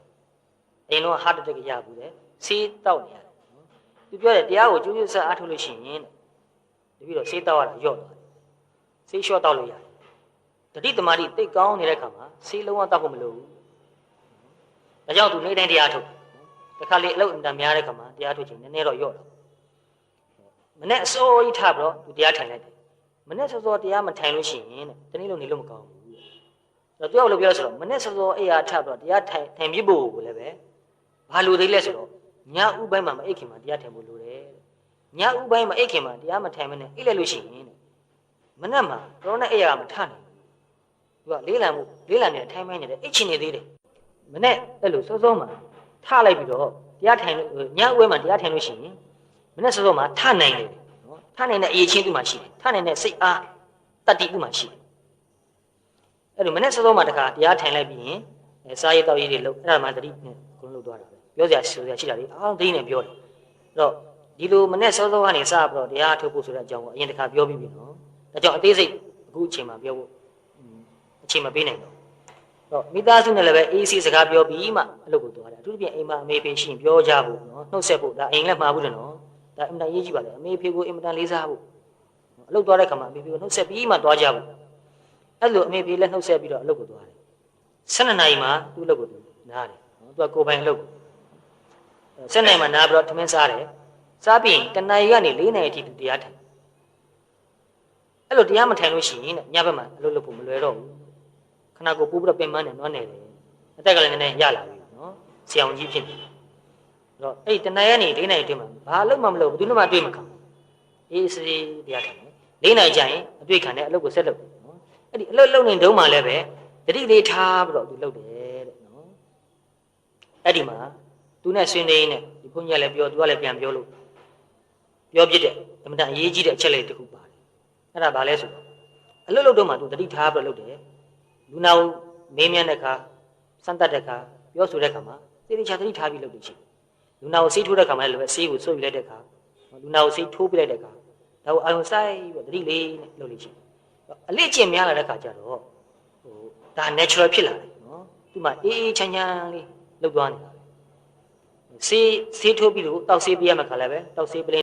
အရင်တော့ heart attack ရဘူးလေဆေးတောက်နေရတယ်သူပြောတယ်တရားကိုကျိုးကျိုးဆက်အားထုတ်လို့ရှိရင်တပြီးတော့ဆေးတောက်ရတာညော့သွားတယ်ဆေ ဆေးလျှော့တောက်လို့ရတယ်တတိတမာတိတိတ်ကောင်းနေတဲ့ခါမှာဆေးလုံးဝတောက်ဖို့မလိုဘူးဒါကြောင့်သူနေ့တိုင်းတရားထုတ်တခါလေအလုပ်အင်တာများတဲ့ခါမှာတရားထုတ်ခြင်းနည်းနည်းတော့ရော့တော့မနေ့အစိုးရထားပြီးတော့သူတရားထိုင်လိုက်တယ်မနေ့စောစောတရားမထိုင်လို့ရှိရင်တဲ့တနေ့လုံးနေလို့မကောင်းဘူးတဲ့သူကလည်းပြောဆိုတော့မနေ့စောစောအိယာထားပြီးတော့တရားထိုင်ပြဖို့ကိုလည်းပဲဘာလို့သေးလဲဆိုတော့ညဥပိုင်းမှာမအိတ်ခင်မှာတရားထိုင်ဖို့လိုတယ်ညဥပိုင်းမှာအိတ်ခင်မှာတရားမထိုင်မနဲ့အိတ်လိုက်လို့ရှိရင်တဲ့မနေ့မှာတော့နဲ့အိယာကမထနိုင်သူကလေးလံနေတဲ့ထိုင်မိုင်းနေတဲ့အိတ်ချင်နေသေးတယ်မနေ့အဲ့လိုစောစောမှာထလိုက်ပြီးတော့တရားထိုင်ညဥပိုင်းမှာတရားထိုင်လို့ရှိရင်မနေ့စောစောမှာထနိုင်တယ်နော်ထနိုင်တဲ့အရေးချင်းသူ့မှာရှိတယ်ထနိုင်တဲ့စိတ်အားတတ္တိသူ့မှာရှိတယ်အဲ့လိုမနေ့စောစောမှာတခါတရားထိုင်လိုက်ပြီးရင်စားရည်တောက်ရည်တွေလုပ်အဲ့ဒါမှတတိနဲ့ကိုလုံးလုပ်သွားတာပဲပြောစရာဆိုစရာရှိတာလေအားလုံးတတိနဲ့ပြောတယ်အဲ့တော့ဒီလိုမနေ့စောစောကနေစပြီးတော့တရားထုတ်ဖို့ဆိုတဲ့အကြောင်းကိုအရင်တခါပြောပြီးပြီနော်ဒါကြောင့်အသေးစိတ်အခုအချိန်မှာပြောဖို့အချိန်မပေးနိုင်တော့တော့မိသားစုနဲ့လည်းပဲအေးဆေးစကားပြောပြီးမှအလုပ်ကိုသွားတယ်အထူးသဖြင့်အိမ်မှာအမေဖေရှိရင်ပြောကြဖို့နော်နှုတ်ဆက်ဖို့ဒါအိမ်လည်းမှာဘူးတယ်နော်ဒါအင်မတန်ရေးကြည့်ပါလေအမေဖေကိုအင်မတန်လေးစားဖို့အလုပ်သွားတဲ့ခါမှာအမေဖေကိုနှုတ်ဆက်ပြီးမှသွားကြဖို့အဲ့လိုအမေဖေလည်းနှုတ်ဆက်ပြီးတော့အလုပ်ကိုသွားတယ်12နာရီမှာသူ့အလုပ်ကိုနားတယ်နော်သူကကိုယ်ပိုင်အလုပ်12နာရီမှာနားပြီးတော့ထမင်းစားတယ်စားပြီးတနာရီကနေ4နာရီအထိသူတရားထိုင်အဲ့လိုတရားမထိုင်လို့ရှိရင်ညဘက်မှာအလုပ်လုပ်ဖို့မလွယ်တော့ဘူးခဏကိုပို့ပြီးတော့ပင်ပန်းနေနွမ်းနေတယ်အသက်ကလည်းနည်းနည်းရလာပြီနော်ဆရာဝန်ကြီးဖြစ်နေတော့အဲ့တနာရီကနေ4နာရီအတွင်းမှာဘာအလုပ်မှမလုပ်ဘူးသူတို့မှတွေ့မခံအေးစေးတရားထိုင်တယ်4နာရီကြာရင်အတွေ့ခံတဲ့အလုပ်ကိုဆက်လုပ်နော်အဲ့ဒီအလုပ်လုပ်နေတုန်းမှလည်းပဲတတိလေးထားပြီးတော့သူလုပ်တယ်တဲ့နော်အဲ့ဒီမှာသူနဲ့ဆွေးနွေးနေဒီဘုန်းကြီးကလည်းပြောသူကလည်းပြန်ပြောလို့ပြောပြတဲ့အမှန်တန်အရေးကြီးတဲ့အချက်လေးတစ်ခုပါတယ်အဲ့ဒါဘာလဲဆိုတော့အလုပ်လုပ်တော့မှသူတတိထားပြီးတော့လုပ်တယ်လူနာကိုမေးမြန်းတဲ့အခါစမ်းသပ်တဲ့အခါပြောဆိုတဲ့အခါမှာသေချာတတိထားပြီးလုပ်လို့ရှိတယ်လူနာကိုဆေးထိုးတဲ့အခါမှာလည်းဆေးကိုဆုပ်ယူလိုက်တဲ့အခါလူနာကိုဆေးထိုးပြလိုက်တဲ့အခါဒါကိုအာရုံစိုက်ပြီးတော့တတိလေးနဲ့လုပ်လို့ရှိတယ်အလေးကျင့်များလာတဲ့အခါကျတော့ဒါ natural ဖြစ်လာတယ်နော်သူမှအေးအေးချမ်းချမ်းလေးလုပ်သွားနေတာဆေးထိုးပြီးတော့တောက်ဆေးပေးရမှာခါလည်းပဲတောက်ဆေးပလင်း